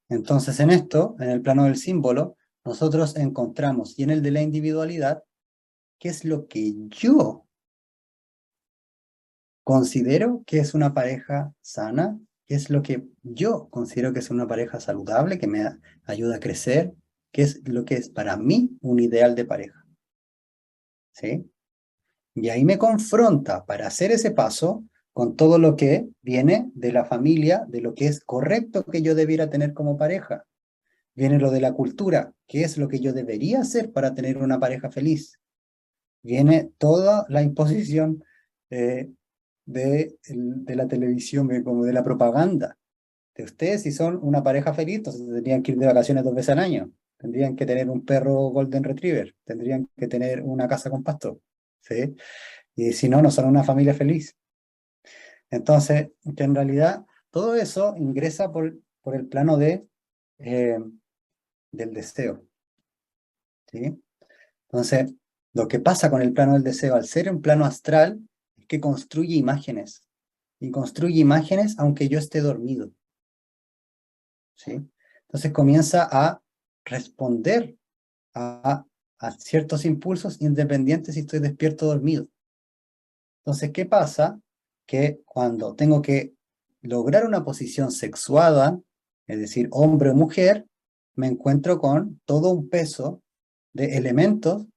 Entonces, en esto, en el plano del símbolo, nosotros encontramos, y en el de la individualidad, qué es lo que yo considero que es una pareja sana, qué es lo que yo considero que es una pareja saludable, que me ayuda a crecer, qué es lo que es para mí un ideal de pareja. ¿Sí? Y ahí me confronta para hacer ese paso con todo lo que viene de la familia, de lo que es correcto que yo debiera tener como pareja. Viene lo de la cultura, qué es lo que yo debería hacer para tener una pareja feliz. Viene toda la imposición de la televisión, como de la propaganda. De ustedes, si son una pareja feliz, entonces tendrían que ir de vacaciones 2 veces al año. Tendrían que tener un perro Golden Retriever. Tendrían que tener una casa con pasto. ¿Sí? Y si no, no son una familia feliz. Entonces, que en realidad todo eso ingresa por el plano eh, del deseo. ¿Sí? Entonces, lo que pasa con el plano del deseo, al ser un plano astral, es que construye imágenes. Y construye imágenes aunque yo esté dormido. ¿Sí? Entonces comienza a responder a ciertos impulsos independientes si estoy despierto o dormido. Entonces, ¿qué pasa? Que cuando tengo que lograr una posición sexuada, es decir, hombre o mujer, me encuentro con todo un peso de elementos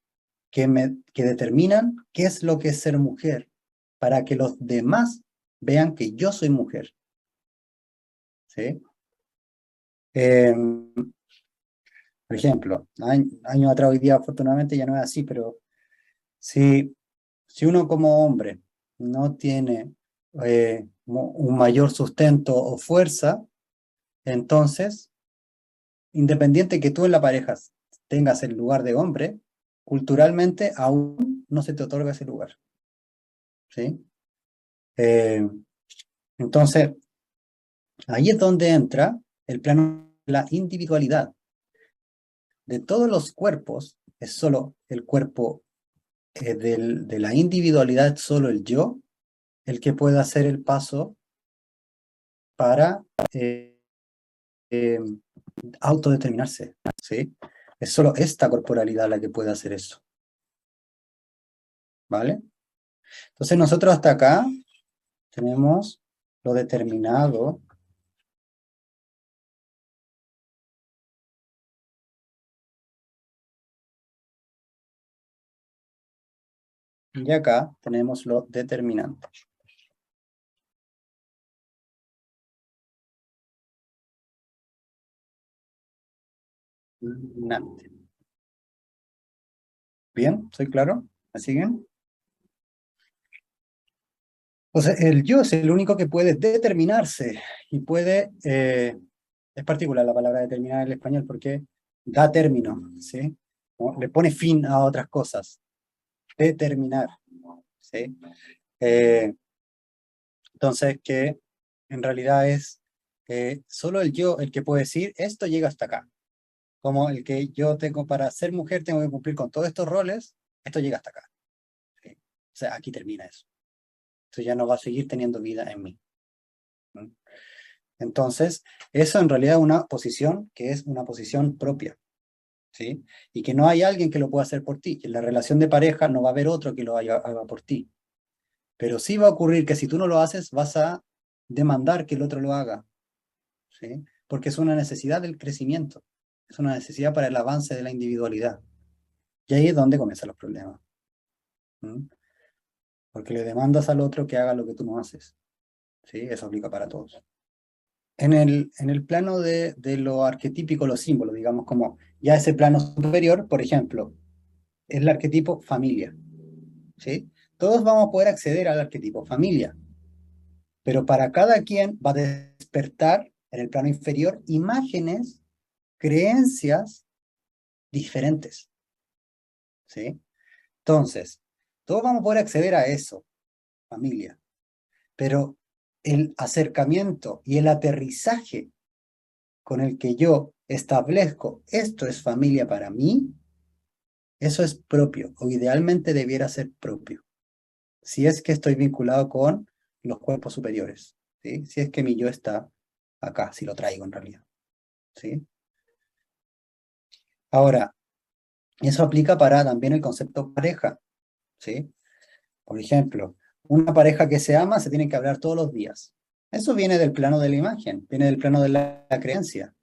que determinan qué es lo que es ser mujer, para que los demás vean que yo soy mujer. ¿Sí? Eh, por ejemplo, años atrás, hoy día afortunadamente ya no es así, pero si uno como hombre no tiene un mayor sustento o fuerza, entonces, independiente que tú en la pareja tengas el lugar de hombre, culturalmente aún no se te otorga ese lugar. ¿Sí? Eh, entonces, ahí es donde entra el plano de la individualidad. De todos los cuerpos, es solo el cuerpo de la individualidad, solo el yo, el que puede hacer el paso para eh, autodeterminarse, ¿sí? Es solo esta corporalidad la que puede hacer eso, ¿vale? Entonces nosotros hasta acá tenemos lo determinado, y acá tenemos lo determinante. Determinante. ¿Bien? ¿Soy claro? ¿Me siguen? Entonces, el yo es el único que puede determinarse y puede, es particular la palabra determinar en el español porque da término, ¿sí? ¿No? Le pone fin a otras cosas. Determinar, ¿sí? Eh, entonces, que en realidad es solo el yo el que puede decir, esto llega hasta acá. Como el que yo tengo para ser mujer, tengo que cumplir con todos estos roles, esto llega hasta acá. ¿Sí? O sea, aquí termina eso. Esto ya no va a seguir teniendo vida en mí. ¿No? Entonces, eso en realidad es una posición que es una posición propia, ¿sí? Y que no hay alguien que lo pueda hacer por ti. En la relación de pareja no va a haber otro que lo haga por ti. Pero sí va a ocurrir que si tú no lo haces, vas a demandar que el otro lo haga, ¿sí? Porque es una necesidad del crecimiento, es una necesidad para el avance de la individualidad. Y ahí es donde comienzan los problemas. ¿Mm? Porque le demandas al otro que haga lo que tú no haces, ¿sí? Eso aplica para todos. En el plano de lo arquetípico, los símbolos, digamos, como ya ese plano superior, por ejemplo, es el arquetipo familia, ¿sí? Todos vamos a poder acceder al arquetipo familia, pero para cada quien va a despertar en el plano inferior imágenes, creencias diferentes, ¿sí? Entonces, Todos vamos a poder acceder a eso, familia. Pero el acercamiento y el aterrizaje con el que yo establezco esto es familia para mí, eso es propio, o idealmente debiera ser propio. Si es que estoy vinculado con los cuerpos superiores, ¿sí? Si es que mi yo está acá, si lo traigo en realidad, ¿sí? Ahora, eso aplica para también el concepto pareja, ¿sí? Por ejemplo, una pareja que se ama se tiene que hablar todos los días. Eso viene del plano de la imagen, viene del plano de la creencia.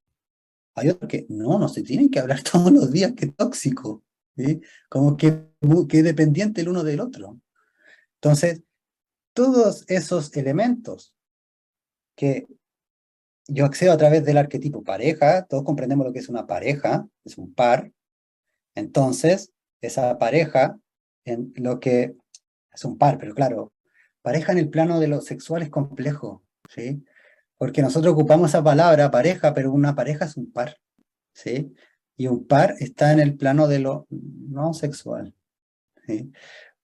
Hay otros que no se tienen que hablar todos los días, qué tóxico, ¿sí? Como que dependiente el uno del otro. Entonces, todos esos elementos que yo accedo a través del arquetipo pareja, todos comprendemos lo que es una pareja, es un par. Entonces, esa pareja, en lo que es un par, pero claro, pareja en el plano de lo sexual es complejo, ¿sí? Porque nosotros ocupamos esa palabra pareja, pero una pareja es un par, ¿sí? Y un par está en el plano de lo no sexual, ¿sí?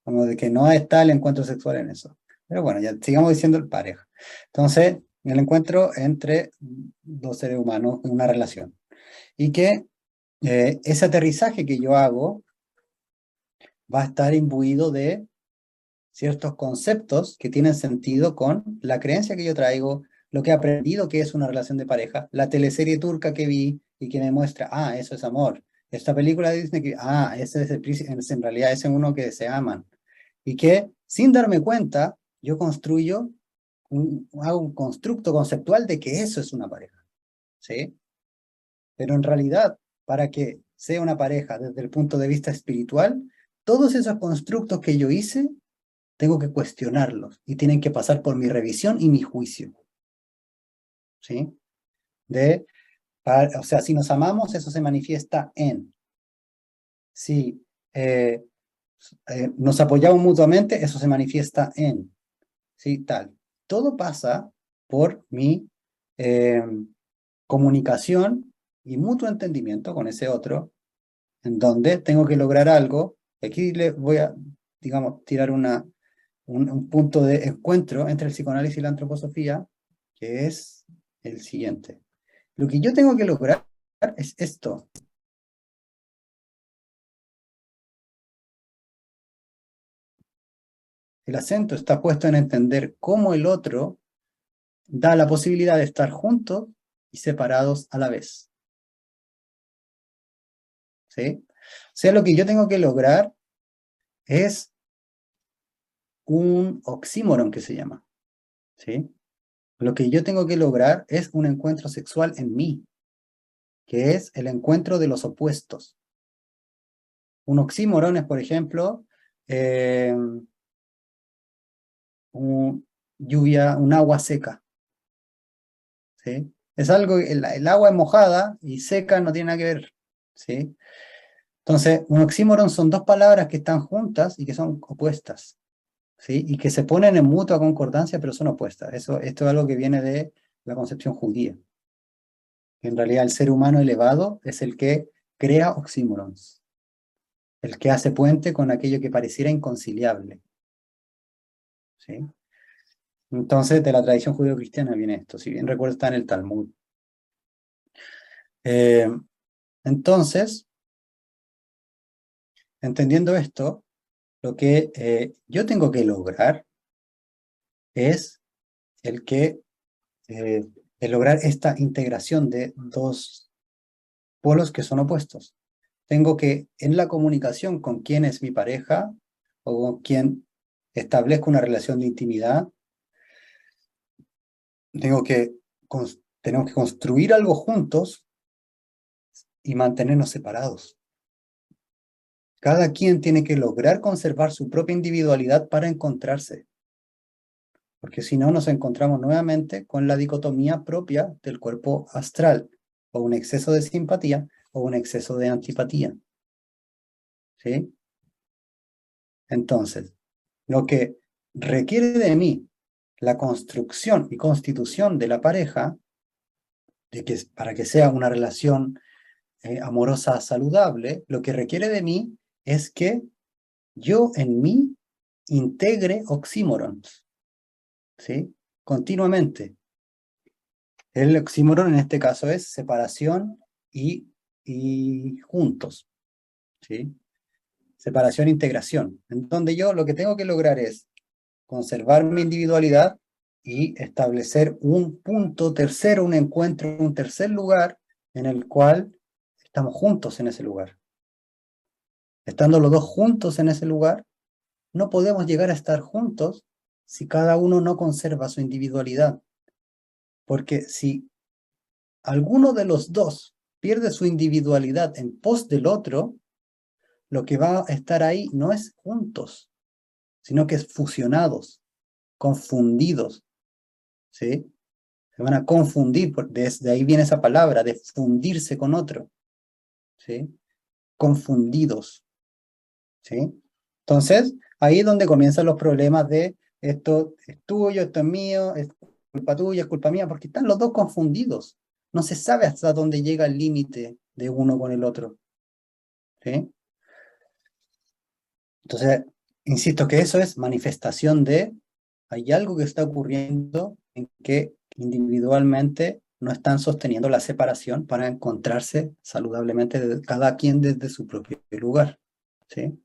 Como de que no está el encuentro sexual en eso. Pero bueno, ya sigamos diciendo el pareja. Entonces, el encuentro entre dos seres humanos en una relación. Y que ese aterrizaje que yo hago va a estar imbuido de ciertos conceptos que tienen sentido con la creencia que yo traigo, lo que he aprendido que es una relación de pareja, la teleserie turca que vi y que me muestra, eso es amor. Esta película de Disney que, ese es el príncipe, en realidad ese es uno que se aman. Y que sin darme cuenta, yo construyo, hago un constructo conceptual de que eso es una pareja, ¿sí? Pero en realidad, para que sea una pareja desde el punto de vista espiritual, todos esos constructos que yo hice tengo que cuestionarlos y tienen que pasar por mi revisión y mi juicio, ¿sí? O sea, si nos amamos, eso se manifiesta en. Si nos apoyamos mutuamente, eso se manifiesta en. ¿Sí? Tal. Todo pasa por mi eh, comunicación y mutuo entendimiento con ese otro, en donde tengo que lograr algo. Aquí le voy a, digamos, tirar un punto de encuentro entre el psicoanálisis y la antroposofía, que es el siguiente. Lo que yo tengo que lograr es esto. El acento está puesto en entender cómo el otro da la posibilidad de estar juntos y separados a la vez. ¿Sí? O sea, lo que yo tengo que lograr es un oxímoron que se llama. ¿Sí? Lo que yo tengo que lograr es un encuentro sexual en mí, que es el encuentro de los opuestos. Un oxímoron es, por ejemplo, eh, un agua seca. ¿Sí? Es algo, el agua es mojada y seca no tiene nada que ver. ¿Sí? Entonces, un oxímoron son dos palabras que están juntas y que son opuestas. ¿Sí? Y que se ponen en mutua concordancia, pero son opuestas. Esto es algo que viene de la concepción judía. En realidad, el ser humano elevado es el que crea oxímorons, el que hace puente con aquello que pareciera inconciliable. ¿Sí? Entonces, de la tradición judío-cristiana viene esto, si bien recuerdo está en el Talmud. Entonces, entendiendo esto, lo que yo tengo que lograr es el que el lograr esta integración de dos polos que son opuestos. Tengo que, en la comunicación con quién es mi pareja o con quien establezco una relación de intimidad, tenemos que construir algo juntos y mantenernos separados. Cada quien tiene que lograr conservar su propia individualidad para encontrarse, porque si no nos encontramos nuevamente con la dicotomía propia del cuerpo astral, o un exceso de simpatía o un exceso de antipatía. ¿Sí? Entonces, lo que requiere de mí la construcción y constitución de la pareja, para que sea una relación amorosa saludable, lo que requiere de mí es que yo en mí integre oxímorons, ¿sí? Continuamente. El oxímoron en este caso es separación y juntos, ¿sí? Separación e integración, en donde yo lo que tengo que lograr es conservar mi individualidad y establecer un punto tercero, un encuentro, un tercer lugar en el cual estamos juntos en ese lugar. Estando los dos juntos en ese lugar, no podemos llegar a estar juntos si cada uno no conserva su individualidad. Porque si alguno de los dos pierde su individualidad en pos del otro, lo que va a estar ahí no es juntos, sino que es fusionados, confundidos, ¿sí? Se van a confundir, desde ahí viene esa palabra, de fundirse con otro, ¿sí? Confundidos, ¿sí? Entonces, ahí es donde comienzan los problemas de esto es tuyo, esto es mío, es culpa tuya, es culpa mía, porque están los dos confundidos. No se sabe hasta dónde llega el límite de uno con el otro, ¿sí? Entonces, insisto que eso es manifestación de, hay algo que está ocurriendo en que individualmente no están sosteniendo la separación para encontrarse saludablemente cada quien desde su propio lugar, ¿sí?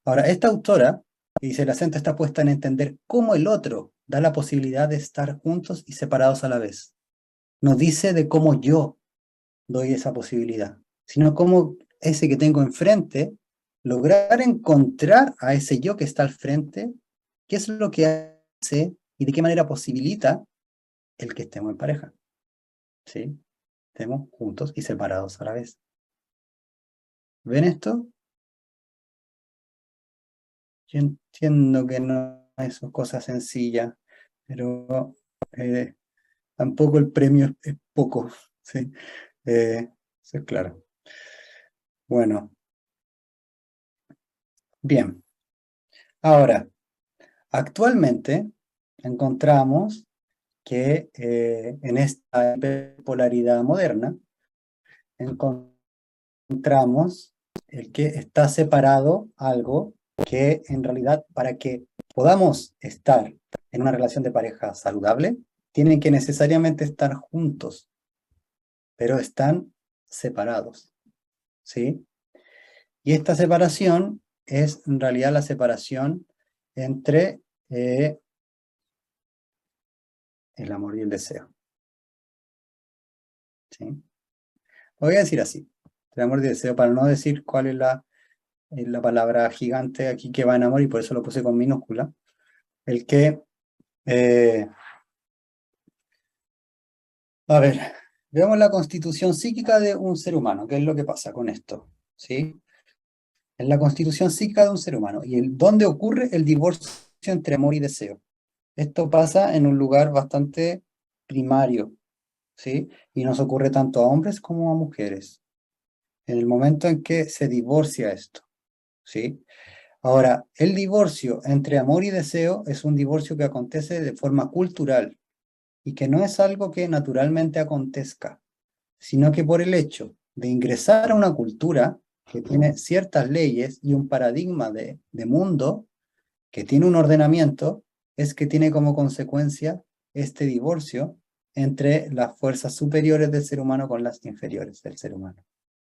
Ahora, esta autora dice, el acento está puesta en entender cómo el otro da la posibilidad de estar juntos y separados a la vez. No dice de cómo yo doy esa posibilidad, sino cómo ese que tengo enfrente, lograr encontrar a ese yo que está al frente, qué es lo que hace y de qué manera posibilita el que estemos en pareja, ¿sí? Estemos juntos y separados a la vez. ¿Ven esto? Yo entiendo que no es cosa sencilla, pero tampoco el premio es poco, ¿sí? Eso es claro. Bueno, bien. Ahora, actualmente encontramos que en esta polaridad moderna encontramos el que está separado algo que en realidad para que podamos estar en una relación de pareja saludable, tienen que necesariamente estar juntos, pero están separados, ¿sí? Y esta separación es en realidad la separación entre el amor y el deseo, ¿sí? Lo voy a decir así, el amor y el deseo, para no decir cuál es la palabra gigante aquí que va en amor, y por eso lo puse con minúscula, el que, a ver, veamos la constitución psíquica de un ser humano, qué es lo que pasa con esto, ¿sí? En la constitución psíquica de un ser humano, y dónde ocurre el divorcio entre amor y deseo. Esto pasa en un lugar bastante primario, ¿sí? Y nos ocurre tanto a hombres como a mujeres. En el momento en que se divorcia esto, ¿sí? Ahora, el divorcio entre amor y deseo es un divorcio que acontece de forma cultural y que no es algo que naturalmente acontezca, sino que por el hecho de ingresar a una cultura que tiene ciertas leyes y un paradigma de mundo, que tiene un ordenamiento, es que tiene como consecuencia este divorcio entre las fuerzas superiores del ser humano con las inferiores del ser humano,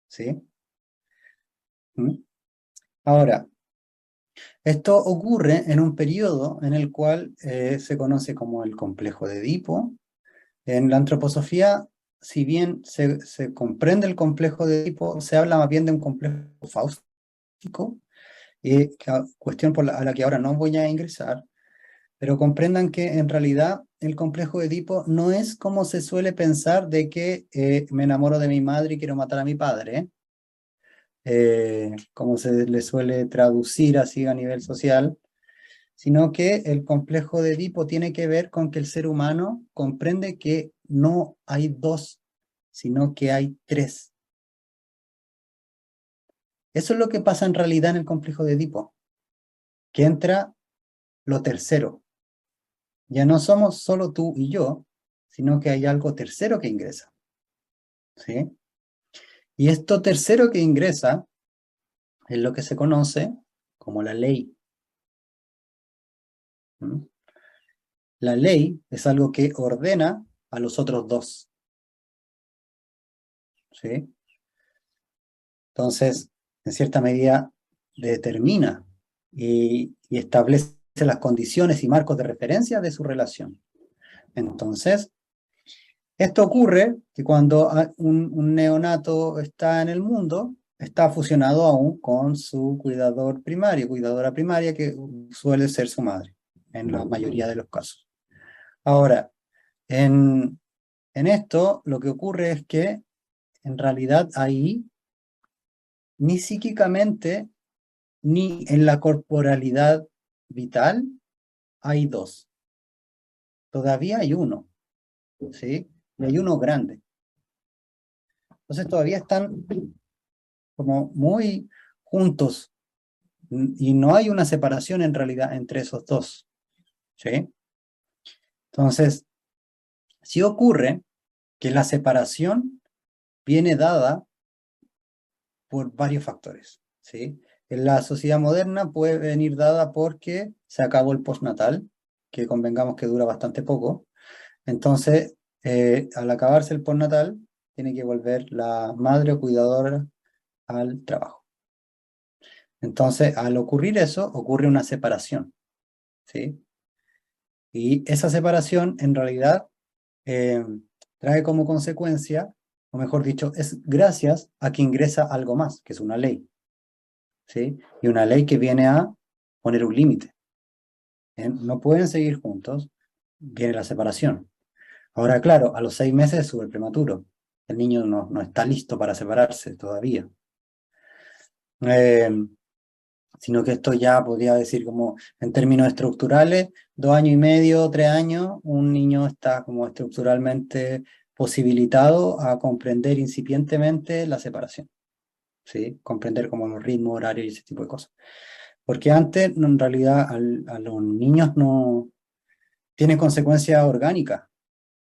¿sí? ¿Mm? Ahora, esto ocurre en un periodo en el cual se conoce como el complejo de Edipo. En la antroposofía, si bien se comprende el complejo de Edipo, se habla más bien de un complejo fáustico, cuestión a la que ahora no voy a ingresar, pero comprendan que en realidad el complejo de Edipo no es como se suele pensar de que me enamoro de mi madre y quiero matar a mi padre, como se le suele traducir así a nivel social, sino que el complejo de Edipo tiene que ver con que el ser humano comprende que no hay dos, sino que hay tres. Eso es lo que pasa en realidad en el complejo de Edipo, que entra lo tercero. Ya no somos solo tú y yo, sino que hay algo tercero que ingresa, ¿sí? Y esto tercero que ingresa es lo que se conoce como la ley, ¿Mm? La ley es algo que ordena a los otros dos. ¿Sí? Entonces, en cierta medida, determina y establece las condiciones y marcos de referencia de su relación. Entonces, esto ocurre que cuando un neonato está en el mundo, está fusionado aún con su cuidador primario, cuidadora primaria, que suele ser su madre, en la mayoría de los casos. Ahora, en esto lo que ocurre es que en realidad ahí ni psíquicamente ni en la corporalidad vital hay dos. Todavía hay uno, ¿sí? Y hay uno grande. Entonces todavía están como muy juntos y no hay una separación en realidad entre esos dos, ¿sí? Entonces, sí ocurre que la separación viene dada por varios factores, ¿sí? En la sociedad moderna puede venir dada porque se acabó el postnatal, que convengamos que dura bastante poco. Entonces, al acabarse el postnatal, tiene que volver la madre o cuidadora al trabajo. Entonces, al ocurrir eso, ocurre una separación, ¿sí? Y esa separación, en realidad, eh, trae como consecuencia, o mejor dicho, es gracias a que ingresa algo más, que es una ley, ¿sí? Y una ley que viene a poner un límite. No pueden seguir juntos, viene la separación. Ahora, claro, a los 6 meses es súper prematuro. El niño no está listo para separarse todavía. Eh, Sino que esto ya podría decir como en términos estructurales, 2 años y medio, 3 años, un niño está como estructuralmente posibilitado a comprender incipientemente la separación, ¿sí? Comprender como los ritmos, horarios y ese tipo de cosas. Porque antes, en realidad, a los niños no tiene consecuencias orgánicas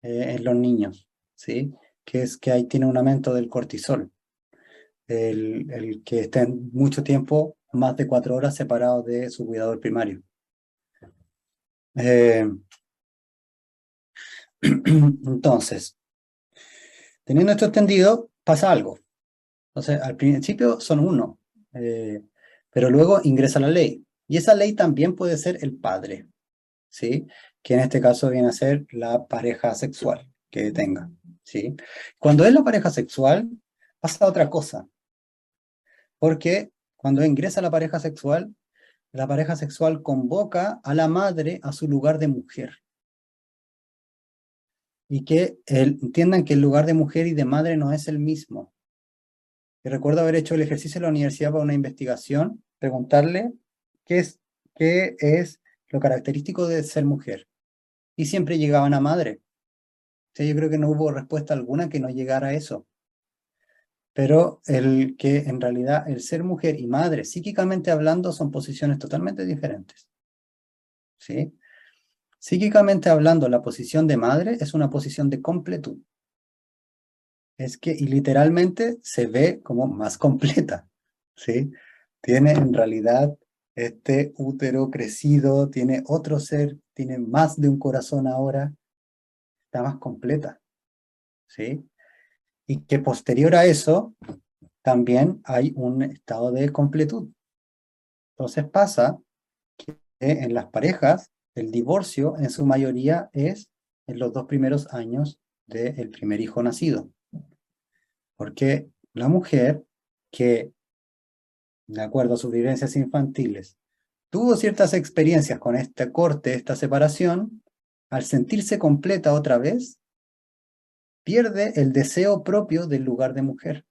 en los niños, ¿sí? Que es que ahí tiene un aumento del cortisol. El que estén mucho tiempo, más de 4 horas separados de su cuidador primario. Eh, entonces, teniendo esto entendido, pasa algo. Entonces, al principio son uno, pero luego ingresa la ley. Y esa ley también puede ser el padre, ¿sí? Que en este caso viene a ser la pareja sexual que tenga, ¿sí? Cuando es la pareja sexual, pasa otra cosa, porque cuando ingresa la pareja sexual convoca a la madre a su lugar de mujer. Y que entiendan que el lugar de mujer y de madre no es el mismo. Y recuerdo haber hecho el ejercicio en la universidad para una investigación, preguntarle qué es lo característico de ser mujer. Y siempre llegaban a madre. O sea, yo creo que no hubo respuesta alguna que no llegara a eso. Pero el que en realidad el ser mujer y madre, psíquicamente hablando, son posiciones totalmente diferentes. ¿Sí? Psíquicamente hablando, la posición de madre es una posición de completud. Es que, y literalmente se ve como más completa, ¿sí? Tiene en realidad este útero crecido, tiene otro ser, tiene más de un corazón ahora, está más completa, ¿sí? Y que posterior a eso, también hay un estado de completud. Entonces pasa que en las parejas, el divorcio en su mayoría es en los 2 primeros años del primer hijo nacido. Porque la mujer que, de acuerdo a sus vivencias infantiles, tuvo ciertas experiencias con este corte, esta separación, al sentirse completa otra vez, pierde el deseo propio del lugar de mujer.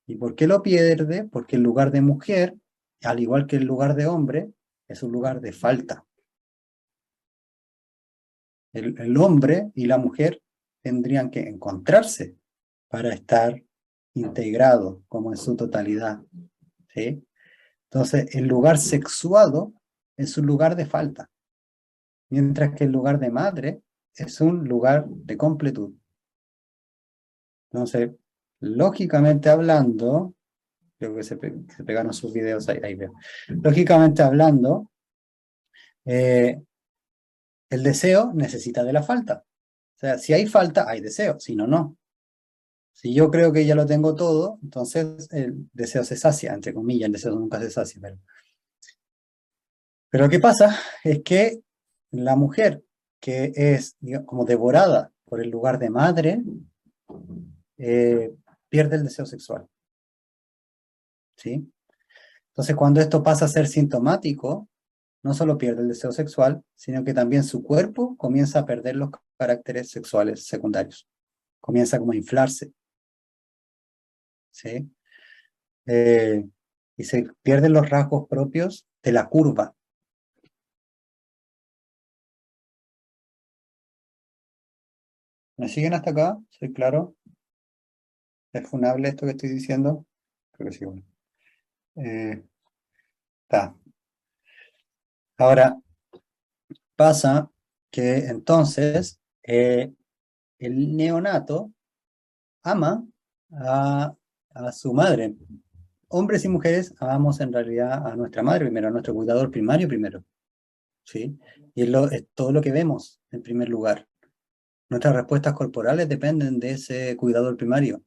¿Y por qué lo pierde? Porque el lugar de mujer, al igual que el lugar de hombre, es un lugar de falta. El hombre y la mujer tendrían que encontrarse para estar integrados como en su totalidad, ¿sí? Entonces, el lugar sexuado es un lugar de falta, mientras que el lugar de madre es un lugar de completud. Entonces, lógicamente hablando, creo que se pegaron sus videos ahí veo. Lógicamente hablando, Eh, el deseo necesita de la falta. O sea, si hay falta, hay deseo, si no, no. Si yo creo que ya lo tengo todo, entonces el deseo se sacia, entre comillas, el deseo nunca se sacia. Pero lo que pasa es que la mujer que es, digamos, como devorada por el lugar de madre, eh, pierde el deseo sexual, ¿sí? Entonces, cuando esto pasa a ser sintomático, no solo pierde el deseo sexual, sino que también su cuerpo comienza a perder los caracteres sexuales secundarios. Comienza como a inflarse, ¿sí? Eh, y se pierden los rasgos propios de la curva. ¿Me siguen hasta acá? ¿Soy claro? ¿Es funable esto que estoy diciendo? Creo que sí, bueno. Está. Ahora, pasa que entonces el neonato ama a, a su madre. Hombres y mujeres amamos en realidad a nuestra madre primero, a nuestro cuidador primario primero, ¿sí? Y es todo lo que vemos en primer lugar. Nuestras respuestas corporales dependen de ese cuidador primario.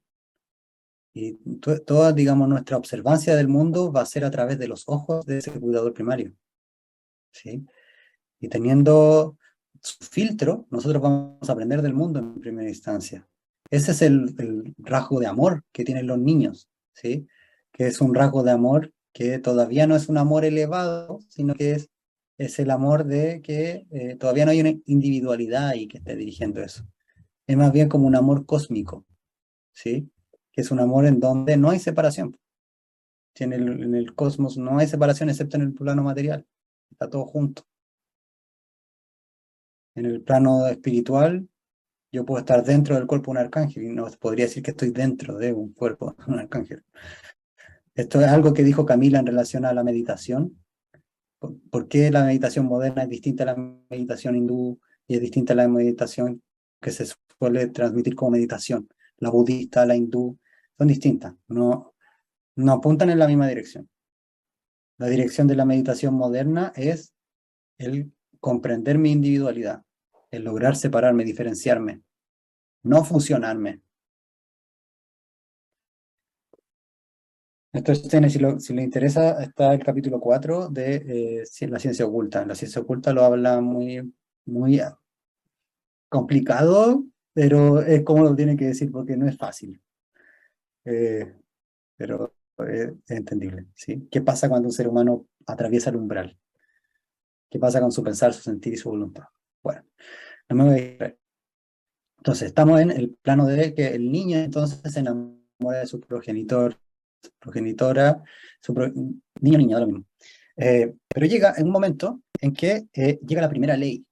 Y toda, digamos, nuestra observancia del mundo va a ser a través de los ojos de ese cuidador primario, ¿sí? Y teniendo su filtro, nosotros vamos a aprender del mundo en primera instancia. Ese es el rasgo de amor que tienen los niños, ¿sí? Que es un rasgo de amor que todavía no es un amor elevado, sino que es el amor de que todavía no hay una individualidad ahí que esté dirigiendo eso. Es más bien como un amor cósmico, ¿sí? Que es un amor en donde no hay separación. Si en el cosmos no hay separación excepto en el plano material. Está todo junto. En el plano espiritual, yo puedo estar dentro del cuerpo de un arcángel y no podría decir que estoy dentro de un cuerpo de un arcángel. Esto es algo que dijo Camila en relación a la meditación. ¿Por qué la meditación moderna es distinta a la meditación hindú y es distinta a la meditación que se suele transmitir como meditación? La budista, la hindú, son distintas, no apuntan en la misma dirección. La dirección de la meditación moderna es el comprender mi individualidad, el lograr separarme, diferenciarme, no fusionarme. Esto es, si le interesa, está el capítulo 4 de la ciencia oculta. La ciencia oculta lo habla muy complicado, pero es como lo tiene que decir porque no es fácil. Eh, pero es entendible, ¿sí? ¿Qué pasa cuando un ser humano atraviesa el umbral? ¿Qué pasa con su pensar, su sentir y su voluntad? Bueno, no me voy a distraer. Entonces, estamos en el plano de que el niño entonces se enamora de su progenitor, su progenitora, niño, niña, lo mismo. Pero llega en un momento en que llega la primera ley.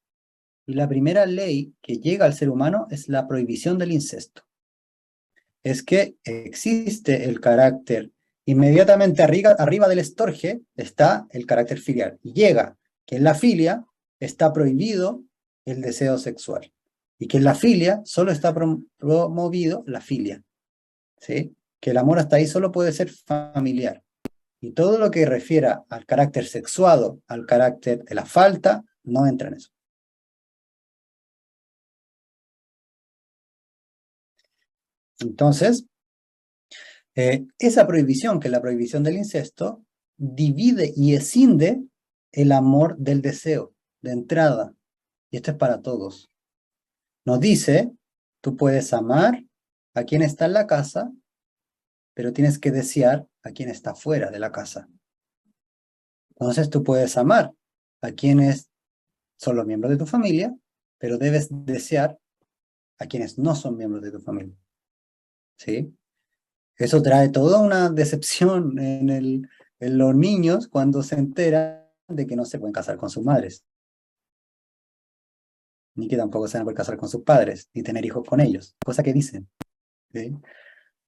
Y la primera ley que llega al ser humano es la prohibición del incesto. Es que existe el carácter, inmediatamente arriba del estorge está el carácter filial. Y llega que en la filia está prohibido el deseo sexual. Y que en la filia solo está promovido la filia. ¿Sí? Que el amor hasta ahí solo puede ser familiar. Y todo lo que refiera al carácter sexuado, al carácter de la falta, no entra en eso. Entonces, esa prohibición, que es la prohibición del incesto, divide y escinde el amor del deseo, de entrada. Y esto es para todos. Nos dice, tú puedes amar a quien está en la casa, pero tienes que desear a quien está fuera de la casa. Entonces tú puedes amar a quienes son los miembros de tu familia, pero debes desear a quienes no son miembros de tu familia. ¿Sí? Eso trae toda una decepción en los niños cuando se enteran de que no se pueden casar con sus madres, ni que tampoco se van a poder casar con sus padres, ni tener hijos con ellos, cosa que dicen. ¿Sí?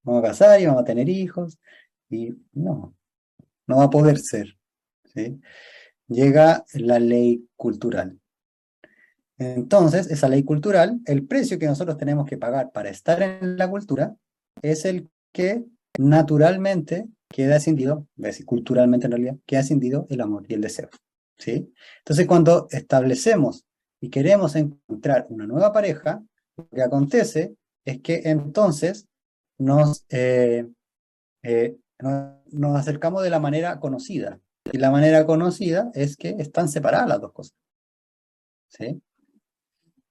Vamos a casar y vamos a tener hijos, y no va a poder ser. ¿Sí? Llega la ley cultural. Entonces, esa ley cultural, el precio que nosotros tenemos que pagar para estar en la cultura es el que naturalmente queda escindido, es decir, culturalmente en realidad, queda escindido el amor y el deseo. ¿sí? Entonces, cuando establecemos y queremos encontrar una nueva pareja, lo que acontece es que entonces nos acercamos de la manera conocida. Y la manera conocida es que están separadas las dos cosas, ¿sí?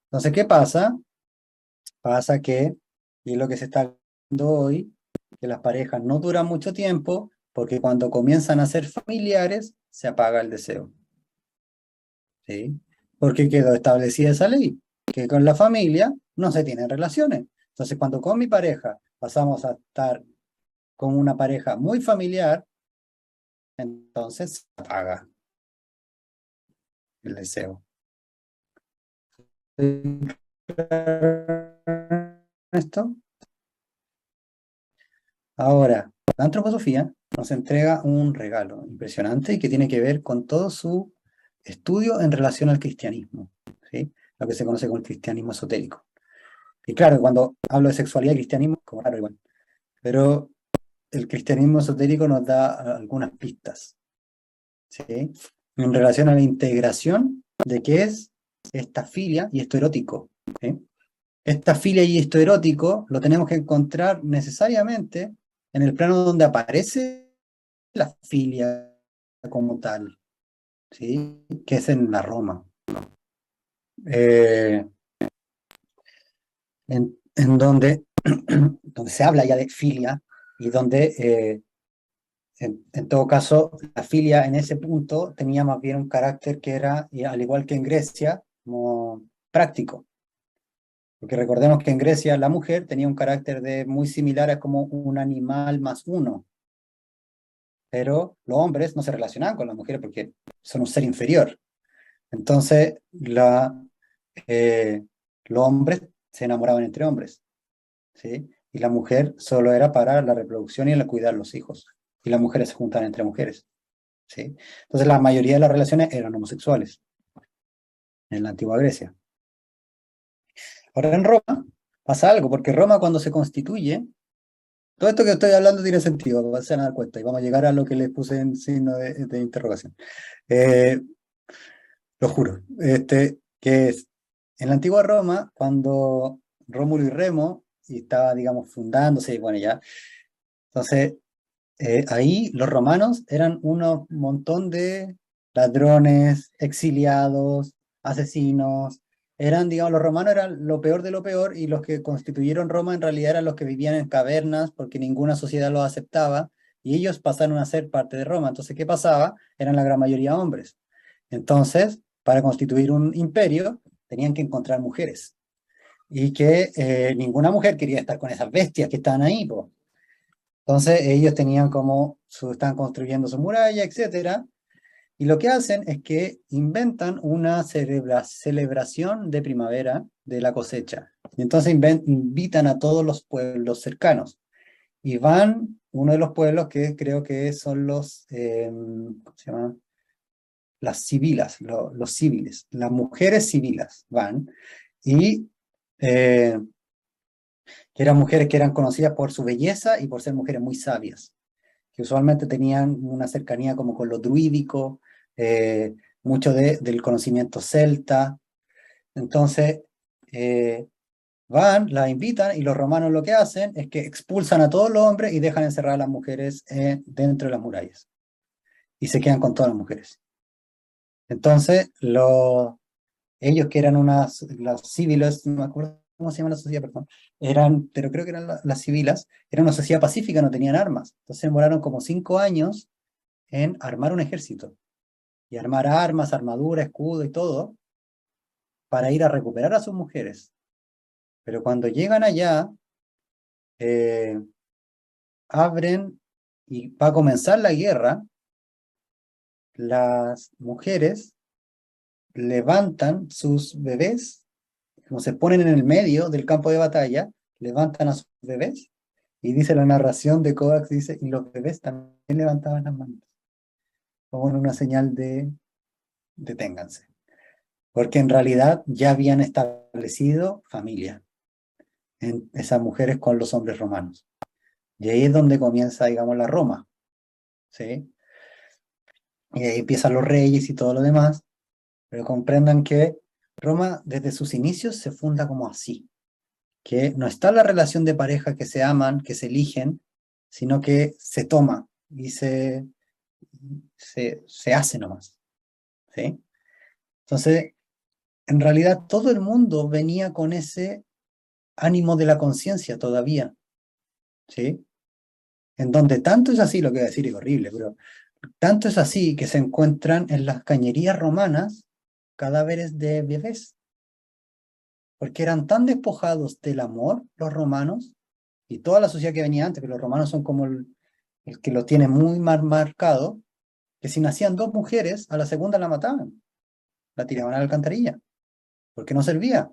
Entonces, ¿qué pasa? Pasa que, y es lo que se está viendo hoy, que las parejas no duran mucho tiempo porque cuando comienzan a ser familiares, se apaga el deseo, ¿sí? Porque quedó establecida esa ley, que con la familia no se tienen relaciones. Entonces, cuando con mi pareja pasamos a estar con una pareja muy familiar, entonces se apaga el deseo. ¿Esto? Ahora, la antroposofía nos entrega un regalo impresionante y que tiene que ver con todo su estudio en relación al cristianismo, ¿sí? Lo que se conoce como el cristianismo esotérico. Y claro, cuando hablo de sexualidad y cristianismo, como raro igual, pero el cristianismo esotérico nos da algunas pistas, ¿sí? En relación a la integración de qué es esta filia y esto erótico, ¿sí? Esta filia y esto erótico lo tenemos que encontrar necesariamente en el plano donde aparece la filia como tal, ¿sí? Que es en la Roma. Eh, en donde, donde se habla ya de filia y donde, en todo caso, la filia en ese punto tenía más bien un carácter que era, y al igual que en Grecia, como práctico. Porque recordemos que en Grecia la mujer tenía un carácter de muy similar a como un animal más uno, pero los hombres no se relacionaban con las mujeres porque son un ser inferior. Entonces, los hombres se enamoraban entre hombres, ¿sí? Y la mujer solo era para la reproducción y el cuidar los hijos. Y las mujeres se juntaban entre mujeres, ¿sí? Entonces, la mayoría de las relaciones eran homosexuales en la antigua Grecia. Ahora en Roma pasa algo, porque Roma cuando se constituye, todo esto que estoy hablando tiene sentido, se van a dar cuenta, y vamos a llegar a lo que les puse en signo de interrogación. Eh, lo juro. Que es, en la antigua Roma, cuando Rómulo y Remo y estaba, digamos, fundándose, y bueno, ya, entonces ahí los romanos eran un montón de ladrones, exiliados, asesinos. Eran, digamos, los romanos eran lo peor de lo peor y los que constituyeron Roma en realidad eran los que vivían en cavernas porque ninguna sociedad los aceptaba y ellos pasaron a ser parte de Roma. Entonces, ¿qué pasaba? Eran la gran mayoría hombres. Entonces, para constituir un imperio, tenían que encontrar mujeres y que ninguna mujer quería estar con esas bestias que estaban ahí, po. Entonces ellos tenían como, están construyendo su muralla, etcétera, y lo que hacen es que inventan una celebración de primavera de la cosecha. Y entonces invitan a todos los pueblos cercanos. Y van, uno de los pueblos que creo que son ¿cómo se llama? Las civilas, los civiles, las mujeres civilas van, y eh, que eran mujeres que eran conocidas por su belleza y por ser mujeres muy sabias, que usualmente tenían una cercanía como con lo druídico, eh, mucho del conocimiento celta. Entonces, eh, van, las invitan y los romanos lo que hacen es que expulsan a todos los hombres y dejan encerrar a las mujeres dentro de las murallas. Y se quedan con todas las mujeres. Entonces, ellos que eran las civiles, no me acuerdo cómo se llama la sociedad, perdón, pero creo que eran las civilas, eran una sociedad pacífica, no tenían armas. Entonces demoraron como 5 años en armar un ejército y armar armas, armadura, escudo y todo para ir a recuperar a sus mujeres. Pero cuando llegan allá, eh, abren y va a comenzar la guerra, las mujeres levantan sus bebés, como se ponen en el medio del campo de batalla, levantan a sus bebés y dice la narración de Kovacs, dice, y los bebés también levantaban las manos, como en una señal de deténganse. Porque en realidad ya habían establecido familia en esas mujeres con los hombres romanos. Y ahí es donde comienza, digamos, la Roma, ¿sí? y ahí empiezan los reyes y todo lo demás, pero comprendan que Roma desde sus inicios se funda como así, que no está la relación de pareja que se aman, que se eligen, sino que se toma y se hace nomás, ¿sí? Entonces, en realidad todo el mundo venía con ese ánimo de la conciencia todavía, ¿sí? En donde tanto es así, lo que voy a decir es horrible, pero tanto es así que se encuentran en las cañerías romanas cadáveres de bebés, porque eran tan despojados del amor los romanos y toda la sociedad que venía antes, que los romanos son como el que lo tiene muy mal marcado, que si nacían dos mujeres, a la segunda la mataban, la tiraban a la alcantarilla, porque no servía.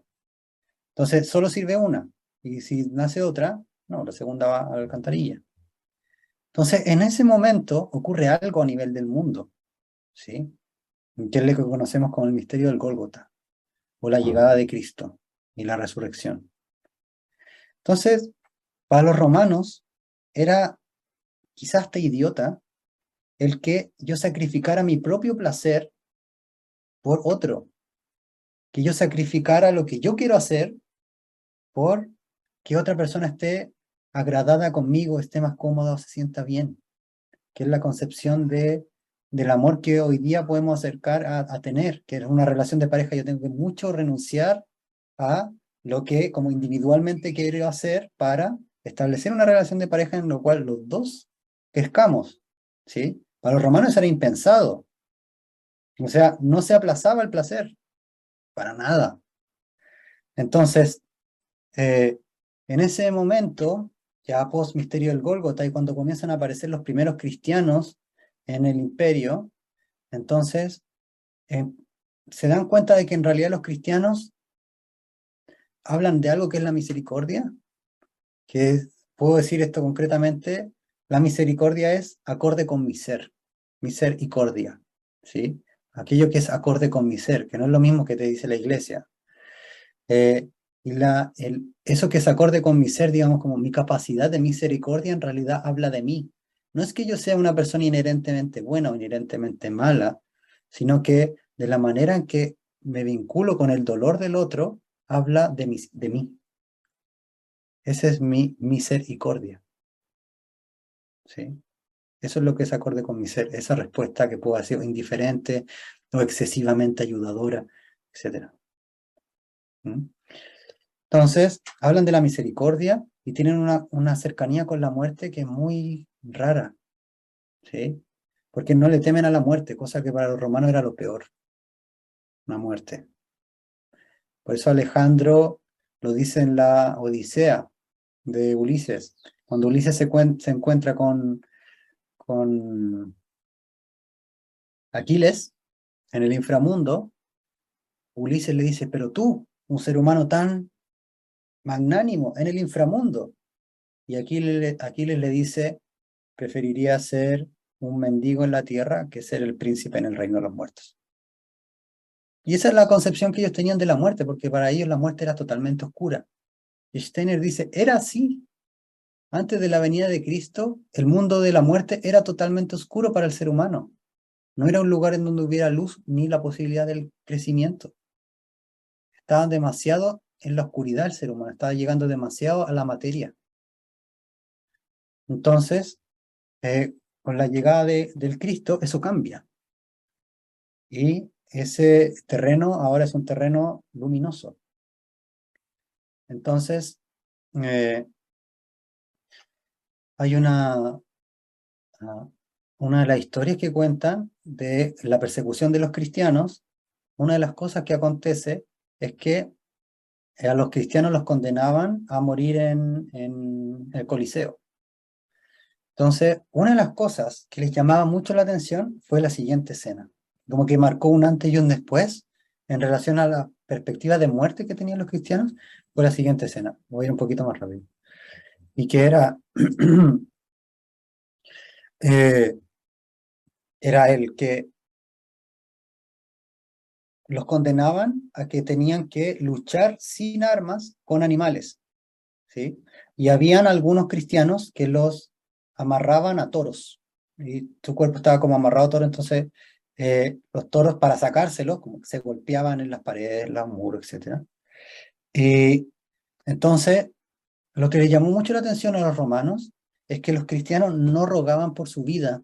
Entonces solo sirve una, y si nace otra, no, la segunda va a la alcantarilla. Entonces en ese momento ocurre algo a nivel del mundo, ¿sí? Que es lo que conocemos como el misterio del Gólgota, o la llegada de Cristo y la resurrección. Entonces, para los romanos era quizás hasta idiota el que yo sacrificara mi propio placer por otro, que yo sacrificara lo que yo quiero hacer por que otra persona esté agradada conmigo, esté más cómoda o se sienta bien, que es la concepción del amor que hoy día podemos acercar a tener, que es una relación de pareja. Yo tengo que mucho renunciar a lo que como individualmente quiero hacer para establecer una relación de pareja en la cual los dos crezcamos, ¿sí? Para los romanos era impensado. O sea, no se aplazaba el placer, para nada. Entonces, en ese momento, ya post misterio del Gólgota, y cuando comienzan a aparecer los primeros cristianos en el imperio, entonces eh, se dan cuenta de que en realidad los cristianos hablan de algo que es la misericordia, puedo decir esto concretamente, la misericordia es acorde con mi ser, misericordia, ¿sí? Aquello que es acorde con mi ser, que no es lo mismo que te dice la iglesia. Y eso que es acorde con mi ser, digamos, como mi capacidad de misericordia, en realidad habla de mí. No es que yo sea una persona inherentemente buena o inherentemente mala, sino que de la manera en que me vinculo con el dolor del otro, habla de mí. Esa es mi misericordia, ¿sí? Eso es lo que es acorde con mi ser, esa respuesta que pueda ser indiferente o excesivamente ayudadora, etc. ¿Mm? Entonces, hablan de la misericordia y tienen una cercanía con la muerte que es muy rara, ¿sí? Porque no le temen a la muerte, cosa que para los romanos era lo peor, la muerte. Por eso Alejandro lo dice en la Odisea de Ulises. Cuando Ulises se encuentra con Aquiles en el inframundo, Ulises le dice, pero tú, un ser humano tan magnánimo en el inframundo. Y Aquiles le dice, preferiría ser un mendigo en la tierra que ser el príncipe en el reino de los muertos. Y esa es la concepción que ellos tenían de la muerte, porque para ellos la muerte era totalmente oscura. Y Steiner dice, era así. Antes de la venida de Cristo, el mundo de la muerte era totalmente oscuro para el ser humano. No era un lugar en donde hubiera luz ni la posibilidad del crecimiento. Estaba demasiado en la oscuridad el ser humano, estaba llegando demasiado a la materia. Entonces, con la llegada del Cristo, eso cambia. Y ese terreno ahora es un terreno luminoso. Entonces, hay una de las historias que cuentan de la persecución de los cristianos. Una de las cosas que acontece es que a los cristianos los condenaban a morir en el Coliseo. Entonces, una de las cosas que les llamaba mucho la atención fue la siguiente escena, como que marcó un antes y un después en relación a la perspectiva de muerte que tenían los cristianos, fue la siguiente escena. Voy a ir un poquito más rápido. Y que eh, era el que los condenaban a que tenían que luchar sin armas con animales, ¿sí? Y habían algunos cristianos que los amarraban a toros, y su cuerpo estaba como amarrado a toro, entonces los toros para sacárselos como que se golpeaban en las paredes, los muros, etc. Y entonces lo que le llamó mucho la atención a los romanos es que los cristianos no rogaban por su vida,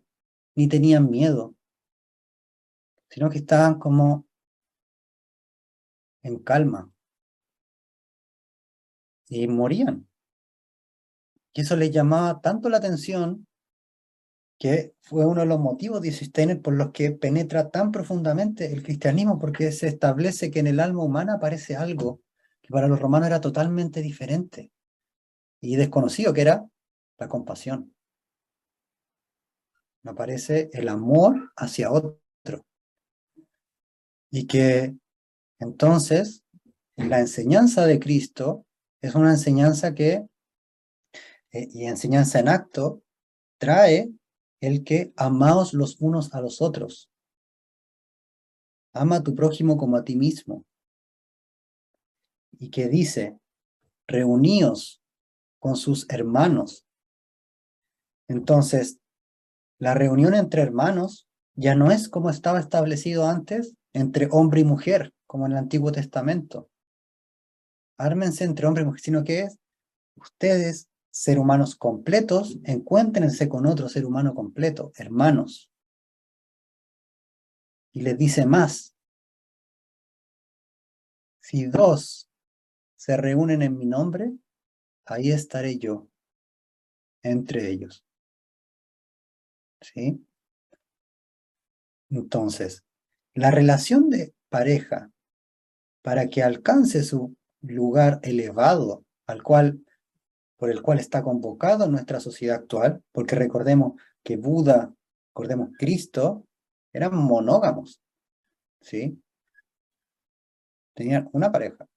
ni tenían miedo, sino que estaban como en calma y morían. Y eso les llamaba tanto la atención que fue uno de los motivos, dice Steiner, por los que penetra tan profundamente el cristianismo, porque se establece que en el alma humana aparece algo que para los romanos era totalmente diferente y desconocido, que era la compasión. Aparece el amor hacia otro. Y que entonces la enseñanza de Cristo es una enseñanza que, y enseñanza en acto, trae el que amaos los unos a los otros. Ama a tu prójimo como a ti mismo. Y que dice, reuníos con sus hermanos. Entonces, la reunión entre hermanos ya no es como estaba establecido antes, entre hombre y mujer, como en el Antiguo Testamento. Ármense entre hombre y mujer, sino que es ustedes, ser humanos completos, encuéntrense con otro ser humano completo, hermanos. Y les dice más, si dos se reúnen en mi nombre, ahí estaré yo, entre ellos. ¿Sí? Entonces, la relación de pareja, para que alcance su lugar elevado por el cual está convocado en nuestra sociedad actual, porque recordemos que Buda, recordemos Cristo, eran monógamos, ¿sí? Tenían una pareja.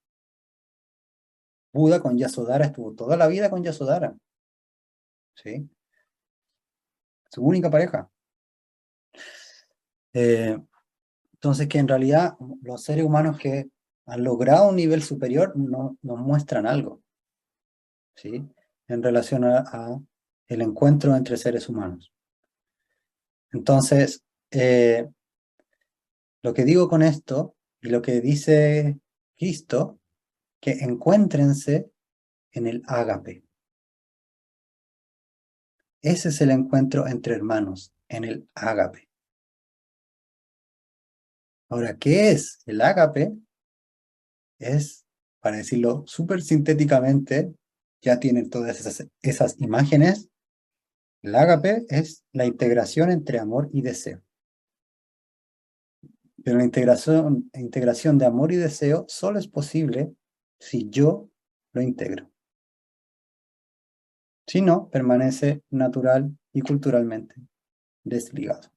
Buda con Yasodhara estuvo toda la vida con Yasodhara, ¿sí? Su única pareja. Entonces que en realidad los seres humanos que han logrado un nivel superior nos muestran algo, ¿sí? En relación a el encuentro entre seres humanos. Entonces, lo que digo con esto, y lo que dice Cristo, que encuéntrense en el ágape. Ese es el encuentro entre hermanos, en el ágape. Ahora, ¿qué es el ágape? Es, para decirlo súper sintéticamente, ya tienen todas esas imágenes. El ágape es la integración entre amor y deseo. Pero la integración de amor y deseo solo es posible si yo lo integro. Si no, permanece natural y culturalmente desligado.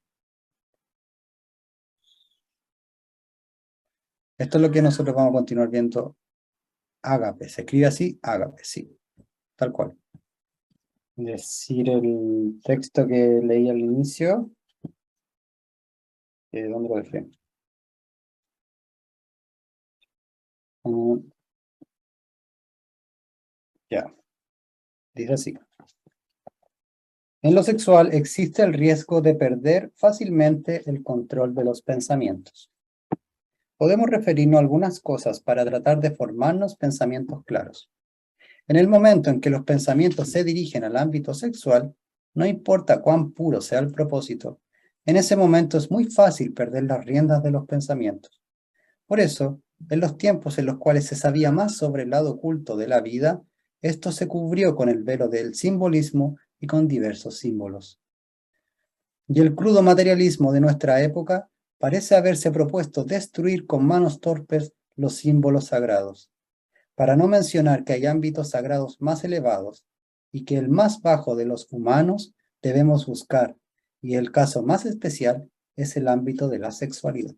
Esto es lo que nosotros vamos a continuar viendo. Ágape, se escribe así, ágape, sí, tal cual. Decir el texto que leí al inicio. ¿Dónde lo dejé? Ya, dice así. En lo sexual existe el riesgo de perder fácilmente el control de los pensamientos. Podemos referirnos a algunas cosas para tratar de formarnos pensamientos claros. En el momento en que los pensamientos se dirigen al ámbito sexual, no importa cuán puro sea el propósito, en ese momento es muy fácil perder las riendas de los pensamientos. Por eso, en los tiempos en los cuales se sabía más sobre el lado oculto de la vida, esto se cubrió con el velo del simbolismo y con diversos símbolos. Y el crudo materialismo de nuestra época parece haberse propuesto destruir con manos torpes los símbolos sagrados, para no mencionar que hay ámbitos sagrados más elevados y que el más bajo de los humanos debemos buscar, y el caso más especial es el ámbito de la sexualidad.